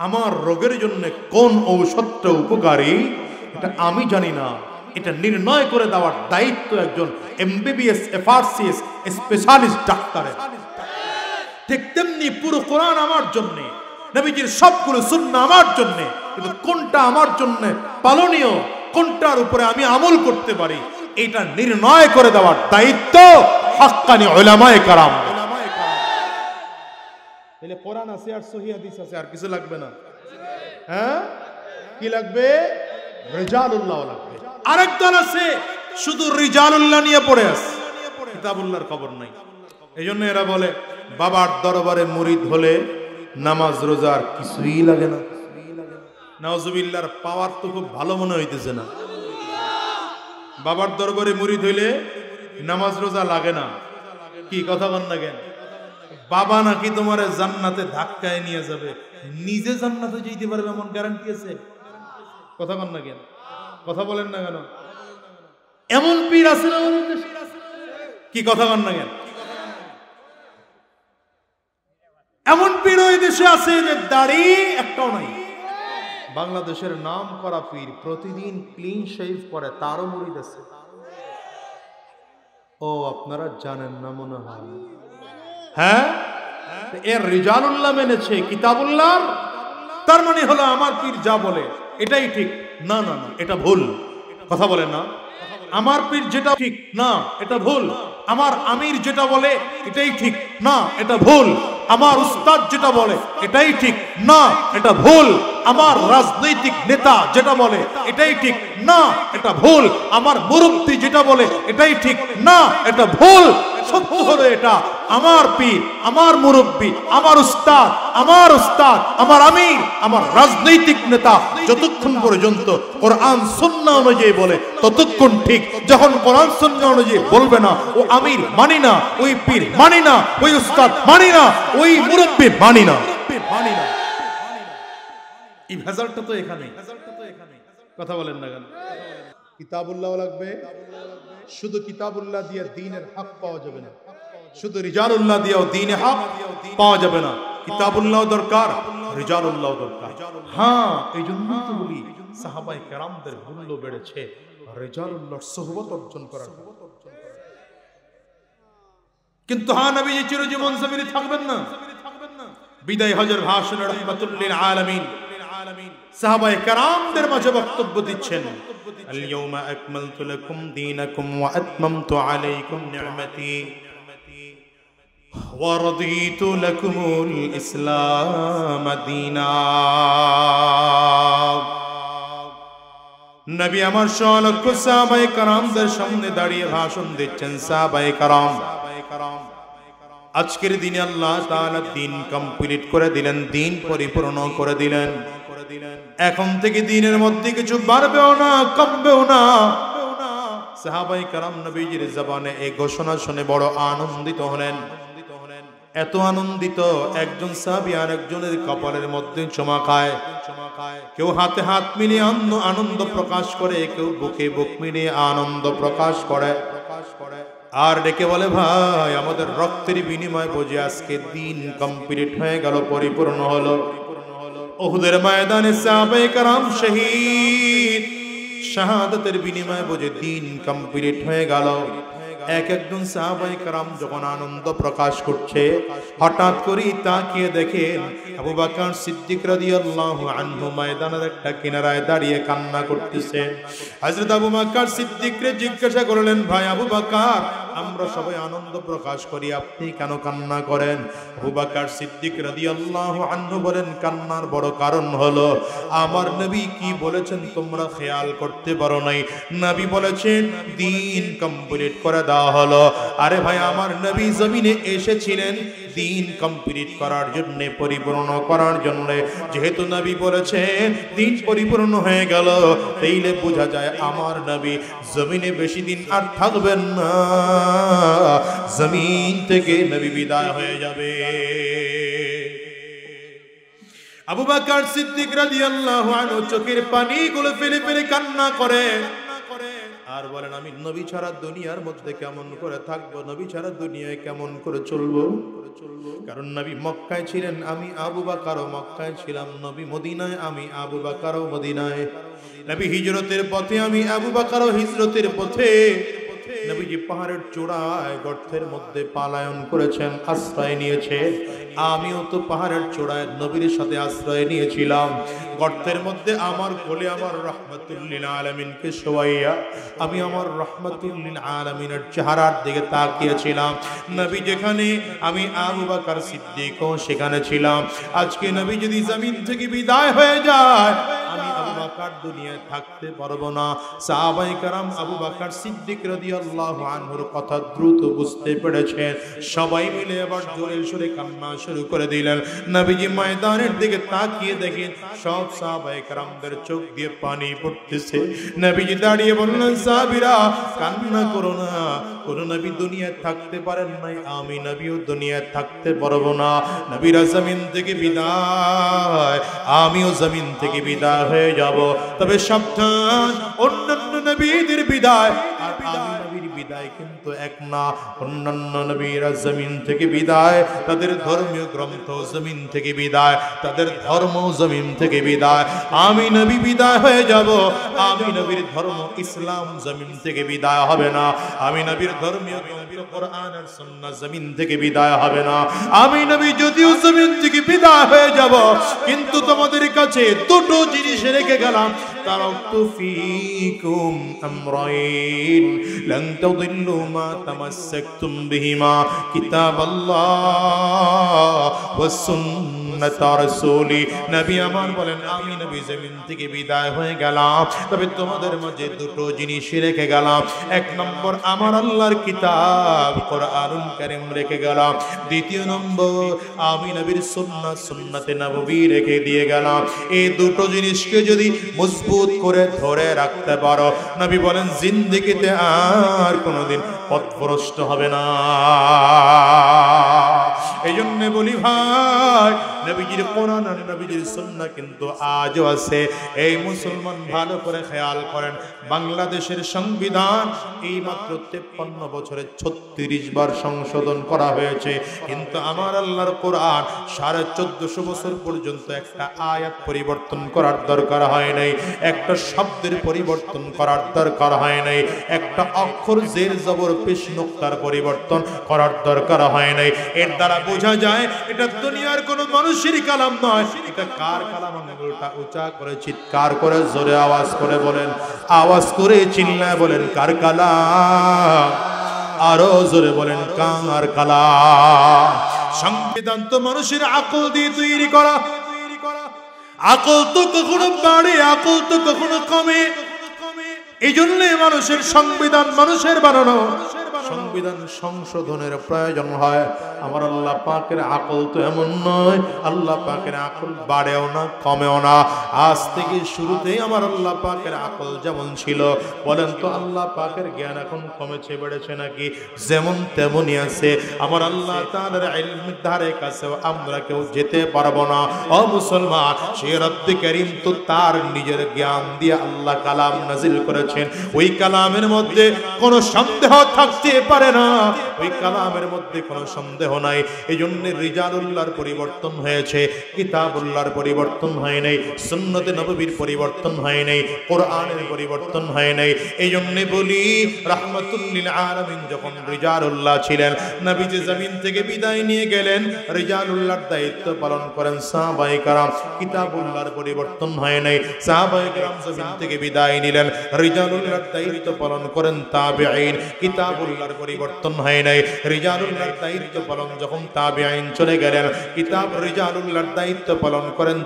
আমার রোগের জন্য কোন ঔষধটা উপকারী এটা আমি জানি না। এটা নির্ণয় করে দেওয়ার দায়িত্ব একজন এমবিবিএস, এফআরসিএস স্পেশালিস্ট ডাক্তারের। ঠিক তেমনি পুরো কোরআন আমার জন্য, নবীজির সবগুলো সুন্নাহ আমার জন্য, কিন্তু কোনটা আমার জন্য পালনীয়, কোনটার উপরে আমি আমল করতে পারি, এটা নির্ণয় করে দেওয়ার দায়িত্ব হাক্কানি উলামায়ে কেরাম। তাহলে কোরআন আছে আর সহিহ হাদিস আছে, আর কিছু লাগবে না? হ্যাঁ, কি লাগবে? রিজালুল্লাহ লাগবে। আরেক দল আছে শুধু রিজালুল্লাহ নিয়ে পড়ে আছে, কিতাবুল্লাহর খবর নাই। এইজন্য এরা বলে বাবার দরবারে মুরিদ হলে নামাজ রোজার কিছুই লাগে না। নাউজুবিল্লাহর পাওয়ার তো খুব ভালো মনে হইতেছে না। বাবার দরবারে মুরিদ হইলে নামাজ রোজা লাগে না, কি কথা বল না কেন? বাবা নাকি তোমার জান্নাতে ধাক্কায় নিয়ে যাবে, নিজে জান্নাতে যেতে পারবে এমন গ্যারান্টি আছে? কথা বল না কেন? কথা বলেন না কেন? এমন পীর আছে না? কি কথা বল না কেন? এমন পীর ওই দেশে আছে যে দাড়ি একটাও নাই। বাংলাদেশের নাম করা পীর প্রতিদিন ক্লিন শেভ করে, তারও মুরিদ আছে। ও, আপনারা জানেন না মনে হয়। হ্যাঁ, এর রিজালুল্লাহ মেনেছে কিতাবুল্লাহ, তার মানে হলো আমার পীর যা বলে এটাই ঠিক। না না না, এটা ভুল। কথা বলেন না? আমার পীর যেটা ঠিক না, এটা ভুল। আমার আমির যেটা বলে এটাই ঠিক না, এটা ভুল। আমার উস্তাদ যেটা বলে এটাই ঠিক না, এটা ভুল। আমার রাজনৈতিক নেতা যেটা বলে এটাই ঠিক না, এটা ভুল। আমার মুরব্বি যেটা বলে এটাই ঠিক না, এটা ভুল। সত্য হলো এটা, আমার পীর, আমার মুরব্বি, আমার উস্তাদ, আমার আমির, আমার রাজনৈতিক নেতা যতক্ষণ পর্যন্ত কোরআন সুন্নাহ অনুযায়ী বলে ততক্ষণ ঠিক। যখন কোরআন সুন্নাহ অনুযায়ী বলবে না, ও আমির মানি না, ওই পীর মানি না, ওই উস্তাদ মানি না, ওই মুরব্বি মানি না। এই ভেজালটা তো এখানে। কথা বলেন না কেন? কিতাবুল্লাহ লাগবে। শুধু কিতাবুল্লাহ দিয়ে দ্বীনের হক পাওয়া যাবে না, শুধু রিজালুল্লাহ দিয়েও দ্বীনে হক পাওয়া যাবে না। কিতাবুল্লাহ দরকার, রিজালুল্লাহ দরকার। হ্যাঁ, এই জন্যই তো বলি সাহাবায়ে কেরামদের মূল্য বেড়েছে রিজালুল্লাহর সোহবত অর্জন করার। কিন্তু হ্যাঁ, নবীজি চিরজীবন জমিনে থাকবেন না। বিদায় হজের ভাষণে রাহমাতুল লিল আলামিন সাহাবায়ে কেরামদের মাঝে বক্তব্য দিচ্ছেন, আল ইয়াউমা আকমালতু লাকুম দীনাকুম ওয়া আতমামতু আলাইকুম নি'মাতি ওয়া রাদিতু লাকুমুল ইসলাম দীনা। নবী আমার সলক্ষ সাহাবায়ে কেরামদের সামনে দাঁড়িয়ে ভাষণ দিচ্ছেন। সাহাবায়ে কেরাম, আজকের দিনে আল্লাহ তাআলা দ্বীন কমপ্লিট করে দিলেন, দ্বীন পরিপূর্ণ করে দিলেন। এখন থেকে দ্বীনের মধ্যে কিছু বাড়বেও না, কমবেও না। সাহাবায়ে কেরাম নবীজির জবানে এই ঘোষণা শুনে বড় আনন্দিত হলেন। এত আনন্দিত, একজন সাহাবী আরেকজনের কপালের মধ্যে চুমা খায়। কেউ হাতে হাত মিলিয়ে আনন্দ প্রকাশ করে, কেউ বুকে বুক মিলিয়ে আনন্দ প্রকাশ করে। আর ডেকে বলে, ভাই আমাদের রক্তের বিনিময় বুঝে আজকে দিন কমপ্লিট হয়ে গেল, পরিপূর্ণ হলো। উহুদের ময়দানে সাহাবায়ে কেরাম শহীদ, শাহাদাতের বিনিময় বুঝে দিন কমপ্লিট হয়ে গেল। একজন সাহাবায়ে কেরাম যখন আনন্দ প্রকাশ করছে, হঠাৎ করে তাকিয়ে দেখেন আবু বকর সিদ্দিক রাদিয়াল্লাহু আনহু ময়দানের একটা কিনারায় দাঁড়িয়ে কান্না করতেছে। হযরত আবু বকর সিদ্দিককে জিজ্ঞাসা করলেন, ভাই আবু বকর, আমরা সবাই আনন্দ প্রকাশ করি, আপনি কেন কান্না করেন? আবু বকর সিদ্দিক রাদিয়াল্লাহু আনহু বলেন, কান্নার বড় কারণ হলো আমার নবী কি বলেছেন তোমরা খেয়াল করতে পারো নাই। নবী বলেছেন দিন কমপ্লিট করে দেওয়া হলো। আরে ভাই, আমার নবী জমিনে এসেছিলেন দিন কমপ্লিট করার জন্য, পরিপূর্ণ করার জন্য। যেহেতু নবী বলেছেন দিন পরিপূর্ণ হয়ে গেল, তাইলে বোঝা যায় আমার নবী জমিনে বেশি দিন আর থাকবেন না, জমিন থেকে নবী বিদায় হয়ে যাবে। আবু বকর সিদ্দিক রাদিয়াল্লাহু আনহু চোখের পানিগুলো ফেলে ফেলে কান্না করে আর বলেন, আমি নবী ছাড়া দুনিয়ার মধ্যে কেমন করে থাকবো, নবী ছাড়া দুনিয়ায় কেমন করে চলবো। কারণ নবী মক্কায় ছিলেন, আমি আবু বকরও মক্কায় ছিলাম। নবী মদিনায়, আমি আবু বকরও মদিনায়। নবী হিজরতের পথে, আমি আবু বকরও হিজরতের পথে। নবীজি পাহাড়ের চূড়ায় গর্তের মধ্যে পলায়ন করেছেন, আশ্রয় নিয়েছে। আমিও তো পাহাড়ের চূড়ায় নবীর সাথে আশ্রয় নিয়েছিলাম। গর্তের মধ্যে আমার কোলে আমার রাহমাতুল লিল আলামিনকে শোয়াইয়া আমি আমার রাহমাতুল লিল আলামিনের চেহারার দিকে তাকিয়েছিলাম। নবী যেখানে, আমি আবু বকর সিদ্দিকও সেখানে ছিলাম। আজকে নবী যদি জমিন থেকে বিদায় হয়ে যায়, আমি আবু বকর দুনিয়ায় থাকতে পারবো না। সাহাবায়ে কেরাম আবু বকর সিদ্দিক রাদিয়াল্লাহু আনহুর কথা দ্রুত বুঝতে পেরেছেন। সবাই মিলে আবার জোরে সোরে কান্না শুরু করে দিলেন। নবীজি ময়দানের দিকে তাকিয়ে দেখেন সব সাহাবায়ে কেরামদের চোখ দিয়ে পানি পড়তেছে। নবীজি দাঁড়িয়ে বললেন, সাহাবীরা কান্না করো না, কোন নবী দুনিয়ায় থাকতে পারেন নাই, আমি নবীও দুনিয়ায় থাকতে পারবো না। নবীরা জমিন থেকে বিদায়, আমিও জমিন থেকে বিদায় হয়ে যাব। তবে সাবধান, অন্যান্য নবীদের বিদায় আর আমি নবীর বিদায় কিন্তু এক না। অন্যান্য নবীরা জমিন থেকে বিদায়, তাদের ধর্মীয় গ্রন্থ জমিন থেকে বিদায়, তাদের ধর্ম জমিন থেকে বিদায়। আমি নবী বিদায় হয়ে যাব, আমি নবীর ধর্ম ইসলাম জমিন থেকে বিদায় হবে না। আমি নবীর ধর্মীয় গ্রন্থ কোরআন আর সুন্নাহ জমিন থেকে বিদায় হবে না। আমি নবী যদিও জমিন থেকে বিদায় হয়ে যাব, কিন্তু তোমাদের কাছে দুটো জিনিস রেখে গেলাম। তারাকতু ফীকুম আমরাইন লান তাদিল্লু মা তামাসসাকতুম বিহিমা কিতাবাল্লাহ ওয়াস সুন্নাত রাসূলি। নবী আমার বলেন, আমি নবী জমিন থেকে বিদায় হয়ে গেলাম, তবে তোমাদের মাঝে দুটো জিনিস রেখে গেলাম। এক নম্বর আমার আল্লাহর কিতাব কোরআনুল কারীম রেখে গেলাম। দ্বিতীয় নম্বর আমি নবীর সুন্নাত, সুন্নাতে নববী রেখে দিয়ে গেলাম। এই দুটো জিনিসকে যদি মজবুত করে ধরে রাখতে পারো, নবী বলেন জিন্দেগিতে আর কোনোদিন পথভ্রষ্ট হবে না। এই জন্য বলি ভাই, নবীজির কোরআন আর নবীজির সুন্নাহ কিন্তু আজও আছে। এই মুসলমান ভালো করে খেয়াল করেন, বাংলাদেশের সংবিধান এই মাত্র 53 বছরে 36 বার সংশোধন করা হয়েছে, কিন্তু আমার আল্লাহর কোরআন 1450 বছর পর্যন্ত একটা আয়াত পরিবর্তন করার দরকার হয় নাই, একটা শব্দের পরিবর্তন করার দরকার হয় নাই, একটা অক্ষর জের জবর পেশ নোক্তার পরিবর্তন করার দরকার হয় নাই। এর দ্বারা বোঝা যায় এটা দুনিয়ার কোনো মানুষের কালাম নয়। এটা কার কালাম? আঙ্গুলটা উঁচা করে চিৎকার করে জোরে আওয়াজ করে বলেন, আওয়াজ করে চিল্লায় বলেন কার কালাম? আরো জোরে বলেন কার কালাম? সংবিধান তো মানুষের আকল দিয়ে তৈরি করা। আকল তো কখনো বাড়ে, আকল তো কখনো কমে। এই জন্য মানুষের সংবিধান মানুষের বানানো। সংবিধান সংশোধনের প্রয়োজন হয়। আমার আল্লাহ পাকের আকল তো এমন নয়, আল্লাহ পাকের আকল বাড়েও না কমেও না। আজ থেকে শুরুতেই আমার আল্লাহ পাকের আকল যেমন ছিল, বলেন তো আল্লাহ পাকের জ্ঞান এখন কমেছে বেড়েছে নাকি? যেমন তেমনই আছে। আমার আল্লাহ তাআলার ইলমের ধারে কাছেও আমরা কেউ যেতে পারবো না। ও মুসলমান, সেই রব্বে কারীম তো তার নিজের জ্ঞান দিয়ে আল্লাহ কালাম নাজিল করেছেন। ওই কালামের মধ্যে কোনো সন্দেহ থাকতে পারে না, ওই কালামের মধ্যে কোনো সন্দেহ নাই। এই জন্য রিজালুল্লাহর পরিবর্তন হয়েছে, কিতাবুল্লাহর পরিবর্তন হয় নাই, সুন্নতে নববীর পরিবর্তন হয় নাই, কোরআনের পরিবর্তন হয় নাই। এই জন্য বলি রাহমাতুল লিল আলামিন যখন রিজালুল্লাহ ছিলেন, নবীজি জমিন থেকে বিদায় নিয়ে গেলেন, রিজালুল্লাহর দায়িত্ব পালন করেন সাহাবায়ে কেরাম। কিতাবুল্লাহর পরিবর্তন হয় নাই, সাহাবায়ে কেরাম জমিন থেকে বিদায় নিলেন, রিজালুল্লাহর দায়িত্ব পালন করেন তাবিঈন। কিতাবুল্লাহর পরিবর্তন হয় নাই, রিজালুল্লাহর দায়িত্ব পালন যখন তাবিঈন চলে গেলেন, কিতাব রিজালুল্লাহর দায়িত্ব পালন করেন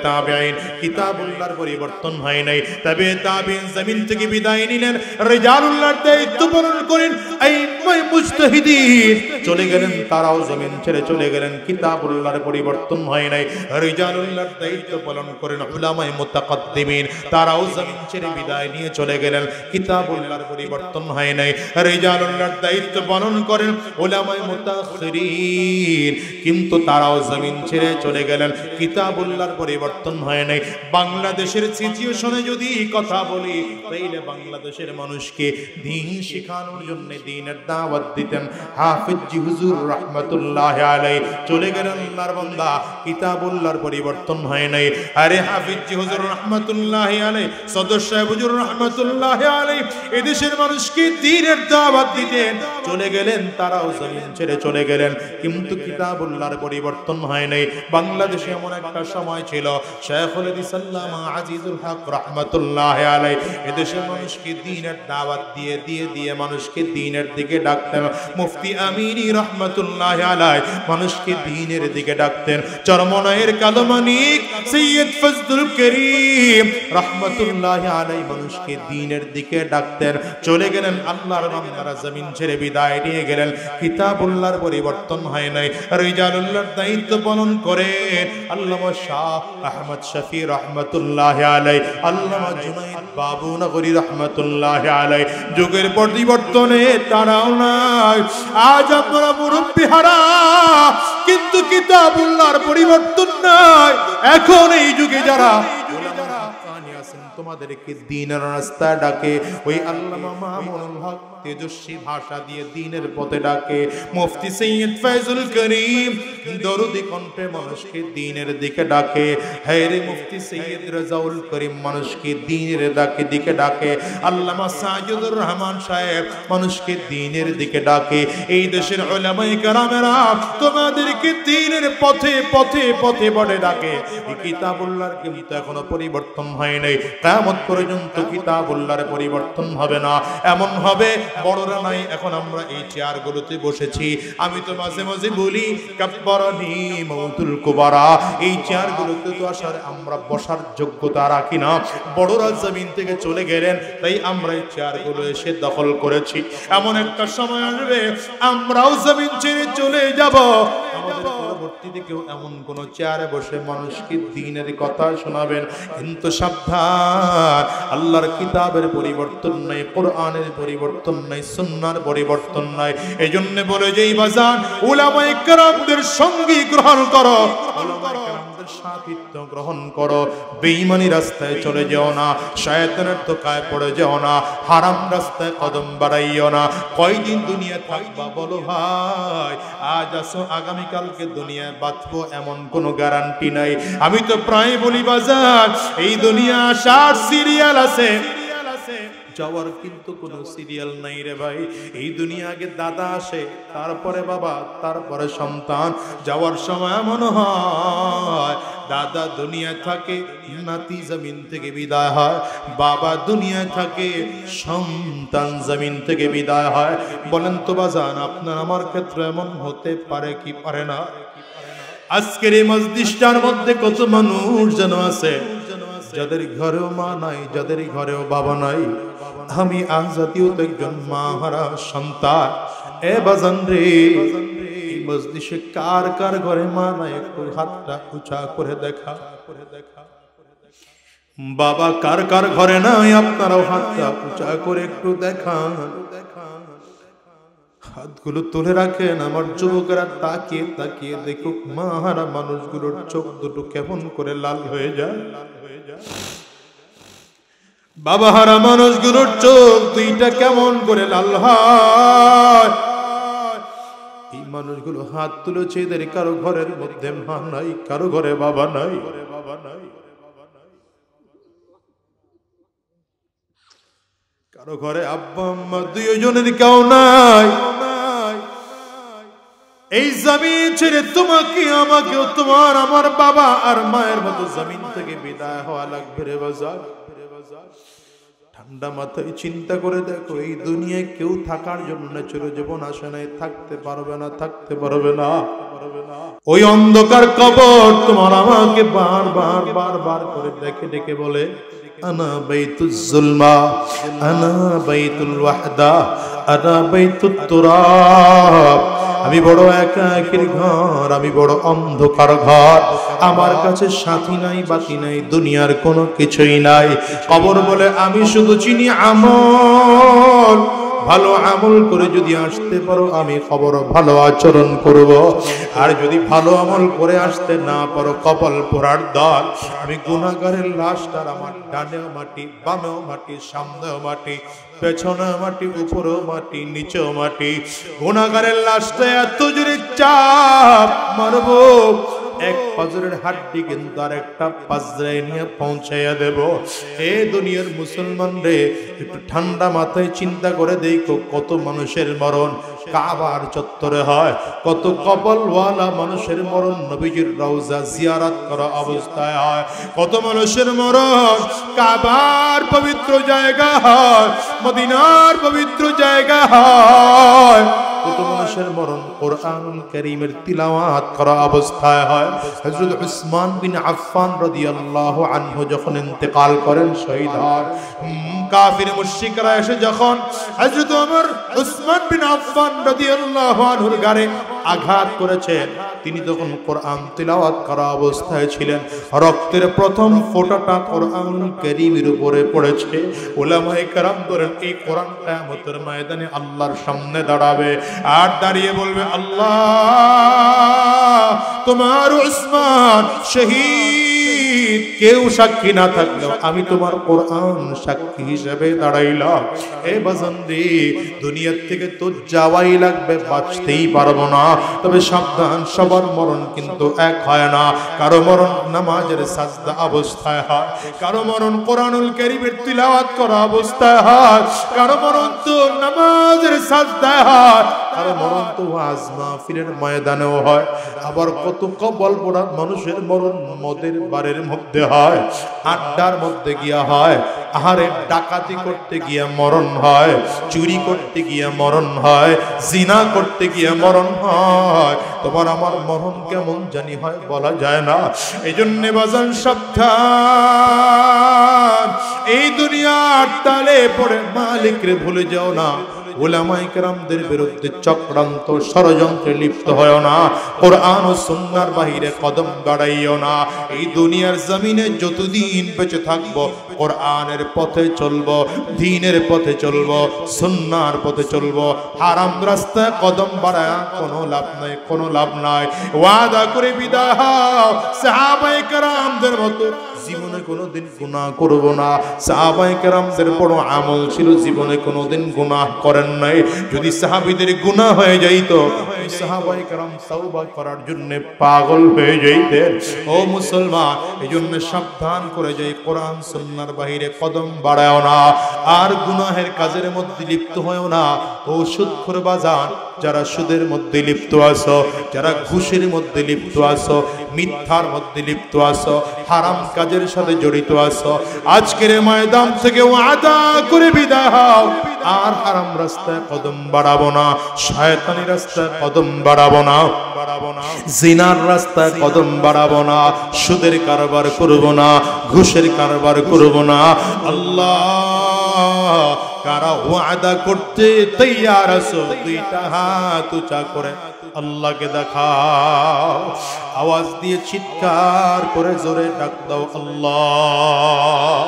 তাবিঈন। কিতাবুল্লাহর পরিবর্তন হয় নাই, তবে তাবিঈন জমিন থেকে বিদায় নিলেন, রিজালুল্লাহর দায়িত্ব পালন করেন আইম্মায়ে মুজতাহিদিন চলে গেলেন, তারাও জমিন ছেড়ে চলে গেলেন। কিতাবুল্লাহর পরিবর্তন হয় নাই, রিজালুল্লাহর দায়িত্ব পালন করেন উলামায়ে মুতাকাদ্দিমিন, তারাও জমিন ছেড়ে বিদায় নিয়ে চলে গেলেন। কিতাবুল্লাহর পরিবর্তন হয় নাই, রিজালুল্লাহর দায়িত্ব পালন করেন উলামায়ে মুতাআখিরিন, কিন্তু তারাও জমিন ছেড়ে চলে গেলেন। কিতাবুল্লাহর পরিবর্তন হয় নাই। বাংলাদেশের সিচুয়েশনে যদি কথা বলি, তাইলে বাংলাদেশের মানুষকে দ্বীন শেখানোর জন্য দ্বীনের দাওয়াত দিতেন হাফিজ জি হুজুর রাহমাতুল্লাহি আলাইহি, চলে গেলেন আল্লাহর বান্দা। কিতাবুল্লাহর পরিবর্তন হয় নাই। আরে হাফিজ জি হুজুর রাহমাতুল্লাহি আলাইহি, সদর সাহেব হুজুর রাহমাতুল্লাহি আলাইহি এদেশের মানুষকে দ্বীনের দাওয়াত দিতেন, চলে গেলেন, তারাও জমিন ছেড়ে চলে গেলেন, কিন্তু কিতাবুল্লাহর পরিবর্তন হয় নাই। বাংলাদেশে এমন একটা সময় ছিল, শাইখুল হাদিস আল্লামা আজিজুল হক রাহমাতুল্লাহি আলাইহি এদেশের মানুষকে দ্বীনের দাওয়াত দিয়ে দিয়ে দিয়ে মানুষকে দ্বীনের দিকে ডাকতেন। মুফতি আমিনী রাহমাতুল্লাহি আলাইহি মানুষকে দ্বীনের দিকে ডাকতেন। চরমনায়ের কালমানিক সৈয়দ ফজলুল করিম রাহমাতুল্লাহি আলাইহি মানুষকে দ্বীনের দিকে ডাকতেন, চলে গেলেন। আল্লাহর বান্দারা জমিন ছেড়ে বিদায় নিয়ে গেলেন। কিতাবুল্লাহর পরিবর্তন হয় নাই, রিজালুল্লাহর দায়িত্ব পালন করে আল্লামা শাহ আহমদ শফি রাহমাতুল্লাহি আলাইহি, আল্লামা জুনাইদ বাবু নগরী রাহমাতুল্লাহি আলাইহি। যুগের পরিবর্তনে তারাও নাই, আজ আমরা মুরব্বি হারা, কিন্তু কিতাবুল্লাহর পরিবর্তন নাই। এখন এই যুগে যারা তোমাদেরকে দ্বীনের রাস্তায় ডাকে, ওই আল্লামা মামুনুল হক তেজস্বী ভাষা দিয়ে দ্বীনের পথে ডাকে। মুফতি সৈয়দ ফয়জুল করিম দরুদি কণ্ঠে মানুষকে দ্বীনের দিকে ডাকে। হায়রে মুফতি সৈয়দ রাজাউল করিম মানুষকে দ্বীনের দিকে ডাকে। আল্লামা সাজিদুর রহমান সাহেব মানুষকে দ্বীনের দিকে ডাকে। এই দেশের উলামায়ে কেরামেরা তোমাদেরকে দ্বীনের পথে পথে পথে বড়ে ডাকে। এই কিতাবুল্লাহর কিন্তু এখনো পরিবর্তন হয় নাই। কিয়ামত পর্যন্ত কিতাবুল্লাহর পরিবর্তন হবে না। এমন হবে বড়রা নাই, এখন আমরা এই চেয়ারগুলোতে বসেছি। আমি তো মাঝে মাঝে বলি কাব্বারানি মাউতুল কুবারা, এই চেয়ারগুলোতে তো আসার আমরা বসার যোগ্যতা রাখি না। বড়রা জমিন থেকে চলে গেলেন, তাই আমরা এই চেয়ারগুলো এসে দখল করেছি। এমন একটা সময় আসবে আমরাও জমিন ছেড়ে চলে যাব, আমাদের পরবর্তীতে কেউ এমন কোন চেয়ারে বসে মানুষকে দ্বীনের কথা শোনাবেন। কিন্তু সাবধান, আল্লাহর কিতাবের পরিবর্তন নাই, কোরআনের পরিবর্তন নাই, সুন্নাহর পরিবর্তন নাই। এজন্য বলে যেই বাজান উলামায়ে কেরামদের সঙ্গী গ্রহণ করো, উলামায়ে কেরামদের সাথিত্ব গ্রহণ করো। বেঈমানি রাস্তায় চলে যেও না, শয়তানের ধোঁকায় পড়ে যেও না, হারাম রাস্তায় কদম বাড়াইও না। কয়দিন দুনিয়া থাকবা বলো ভাই? আজ আসো, আগামীকালকে দুনিয়ায় বাঁচবো এমন কোনো গ্যারান্টি নাই। আমি তো প্রায় বলি বাজার, এই দুনিয়া আসার সিরিয়াল আছে, যাওয়ার কিন্তু কোনো সিরিয়াল নাই রে ভাই। এই দুনিয়া আগে দাদা আসে, তারপরে বাবা, তারপরে সন্তান। যাওয়ার সময় মনে হয় দাদা দুনিয়ায় থাকে, নাতি জমিন থেকে বিদায় হয়, বাবা দুনিয়ায় থাকে, সন্তান জমিন থেকে বিদায় হয়। বলেন তো বাজান, আপনার আমার ক্ষেত্রে এমন হতে পারে কি পারে না? আজকের এই মজলিসটার মধ্যে কত মানুষ যেন আছে যাদের ঘরেও মা নাই, যাদের ঘরেও বাবা নাই। আমি আজাদিও তো একজন মা হারা সন্তান। এ বাজান রে, এই মজলিসে কার কার ঘরে মা নাই একটু হাতটা উঁচা করে দেখা। বাবা কার কার ঘরে নাই আপনারাও হাতটা উঁচা করে একটু দেখান। হাতগুলো তুলে রাখেন। আমার যুবকেরা তাকিয়ে তাকিয়ে দেখুক মা হারা মানুষগুলোর চোখ দুটো কেমন করে লাল হয়ে যায়। বাবা হারা মানুষগুলোর চোখ দুইটা কেমন করে লাল হয়। এই মানুষগুলো হাত তুলেছে, এদের কারো ঘরের মধ্যে মা নাই, কারো ঘরে বাবা নাই, কারো ঘরে আব্বা আম্মা দুইজনের কেউ নাই। এই জমিন ছেড়ে তোমাকে আমাকেও তোমার আমার বাবা আর মায়ের মতো জমিন থেকে বিদায় হওয়া লাগবে রে বাজার। ঠান্ডা মাথায় চিন্তা করে দেখো, এই দুনিয়ায় কেউ থাকার জন্য চিরজীবন আসে নাই, থাকতে পারবে না, থাকতে পারবে না। ওই অন্ধকার কবর তোমার আমাকে বারবার বারবার করে ডেকে ডেকে বলে, আনা বাইতুজ জুলমা, আনা বাইতুল ওয়াহদা, আনা বাইতুত তুরাব। আমি বড় একাকীর ঘর, আমি বড় অন্ধকার ঘর, আমার কাছে সাথী নাই, বাতি নাই, দুনিয়ার কোনো কিছুই নাই। কবর বলে আমি শুধু চিনি আমল, ভালো আমল করে যদি আসতে পারো আমি কবর ভালো আচরণ করব। আর যদি ভালো আমল করে আসতে না পারো, কপাল পোড়ার দল। আমি গুনাহগারের লাশটার আমার ডানেও মাটি, বামেও মাটি, সামনেও মাটি, পেছনেও মাটি, উপরেও মাটি, নিচেও মাটি। গুনাহগারের লাশটা এত জোরে চাপ মারবো, এক পাজরের হাড্ডি কিন্তু আর একটা পাজরায় নিয়ে পৌঁছাইয়া দেব। এ দুনিয়ার মুসলমান রে, একটু ঠান্ডা মাথায় চিন্তা করে দেখো, কত মানুষের মরণ কাবার চত্বরে হয়, কত কপালওয়ালা মানুষের মরণ নবীজির রওজা জিয়ারত করা অবস্থায় হয়, কত মানুষের মরণ কাবার পবিত্র জায়গা হয়, মদিনার পবিত্র জায়গা হয়, কত মানুষের মরণ কোরআনুল কারীমের তিলাওয়াত করা অবস্থায় হয়। হযরত উসমান বিন আফফান রাদিয়াল্লাহু আনহু যখন ইন্তেকাল করেন, শহীদ হন, কাফির মুশরিকরা এসে যখন হযরত ওমর উসমান বিন আফফান রাদিয়াল্লাহু আনহুর গায়ে আঘাত করেছেন, তিনি তখন কোরআন তিলাওয়াত করা অবস্থায় ছিলেন। রক্তের প্রথম ফোঁটাটা কোরআনুল কারীমের উপরে পড়েছে। উলামায়ে কেরাম বলেন, এই কোরআন কিয়ামতের ময়দানে আল্লাহর সামনে দাঁড়াবে আর দাঁড়িয়ে বলবে, আল্লাহ তোমার উসমান শহীদ, কেউ সাক্ষী না থাকলেও আমি তোমার কোরআন সাক্ষী হিসেবে দাঁড়াইলাম। এ বাজানদি, দুনিয়ার থেকে তো যাওয়াই লাগবে, বাঁচতেই পারবো না। তবে সাবধান, সবার মরণ কিন্তু এক হয় না। কারো মরণ নামাজের সাজদা অবস্থায় হয়, কারো মরণ কোরআনুল কারীমের তিলাওয়াত করা অবস্থায় হয়, কারো মরণ তো নামাজের সাজদায় হয়, কারো মরণ তো ওয়াজ মাহফিলের ময়দানেও হয়। আবার কত কবল পোড়া মানুষের মরণ মদের বারের মধ্যে হয়, আড্ডার মধ্যে গিয়া হয়, আহারে ডাকাতি করতে গিয়া মরণ হয়, চুরি করতে গিয়া মরণ হয়, জিনা করতে গিয়া মরণ হয়। তোমার আমার মরণ কেমন জানি হয়, বলা যায় না। এই জন্য বাজান সাবধান, এই দুনিয়ার তালে পড়ে মালিকরে ভুলে যাও না। উলামায়ে কেরামদের বিরুদ্ধে চক্রান্ত ষড়যন্ত্রে লিপ্ত হয় না। কোরআন ও সুন্নাহর বাহিরে কদম বাড়াইও না। এই দুনিয়ার জমিনে যতদিন বেঁচে থাকবো, কোরআনের পথে চলবো, দ্বীনের পথে চলবো, সুন্নাহর পথে চলবো। হারাম রাস্তায় কদম বাড়ায় কোনো লাভ নাই, কোনো লাভ নাই। ওয়াদা করে বিদায় হও সাহাবায়ে কেরামদের মতো, জীবনে কোনোদিন গুনাহ করব না। সাহাবায়ে কেরামদের বড় আমল ছিল, জীবনে কোনোদিন গুনাহ করেন নাই। যদি সাহাবীদের গুনাহ হয়ে যাইতো, সাহাবায়ে কেরাম তওবা করার জন্য পাগল হয়ে যাইতেন। ও মুসলমান, এজন্য সাবধান করে যাই, কোরআন সুন্নাহর বাহিরে কদম বাড়াও না, আর গুনাহের কাজের মধ্যে লিপ্ত হয়ও না। ও সুদখোর বাজান, যারা সুদের মধ্যে লিপ্ত আছো, যারা ঘুষের মধ্যে লিপ্ত আছো, মিথ্যার মধ্যে লিপ্ত আছো, হারাম কাজের সাথে জড়িত আছো, আজকের ময়দান থেকে ওয়াদা করে বিদায় হও। আর হারাম রাস্তায় কদম বাড়াবো না, শয়তানি রাস্তায় কদম বাড়াবো না, জিনার রাস্তায় কদম বাড়াবো না, সুদের কারবার করব না, ঘুষের কারবার করব না। আল্লাহ কারা ওয়াদা করতে তৈয়ার আছো, দুইটা হাত উঁচা করে আল্লাহকে দেখাও, আওয়াজ দিয়ে চিৎকার করে জোরে ডাক দাও আল্লাহ।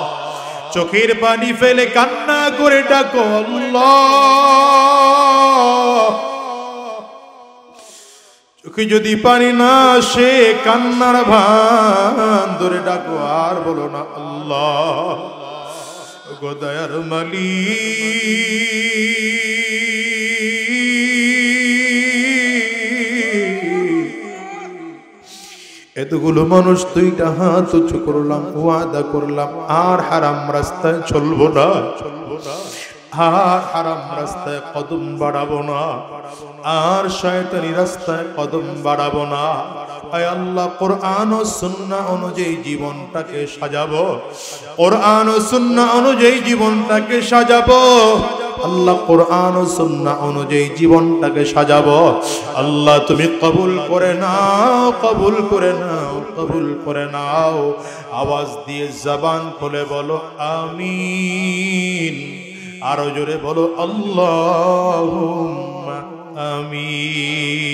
চোখের পানি ফেলে কান্না করে ডাকো আল্লাহ। চোখে যদি পানি না আসে, কান্নার ভান ধরে ডাকো, আর বলো না আল্লাহ। গো দয়ার মালিক, এতগুলো মানুষ দুইটা হাত উঁচু করলাম, ওয়াদা করলাম আর হারাম রাস্তায় চলবো না, আর হারাম রাস্তায় কদম বাড়াবো না, আর শয়তানি রাস্তায় কদম বাড়াবো না। আয় আল্লাহ, কোরআন ও সুন্নাহ অনুযায়ী জীবনটাকে সাজাবো, কোরআন ও সুন্নাহ অনুযায়ী জীবনটাকে সাজাবো। আল্লাহ, কোরআন ও সুন্নাহ অনুযায়ী জীবনটাকে সাজাবো। আল্লাহ, তুমি কবুল করে নাও, কবুল করে নাও, কবুল করে নাও। আওয়াজ দিয়ে জবান খুলে বলো আমিন। আরো জোরে বলো আল্লাহুম্মা আমিন।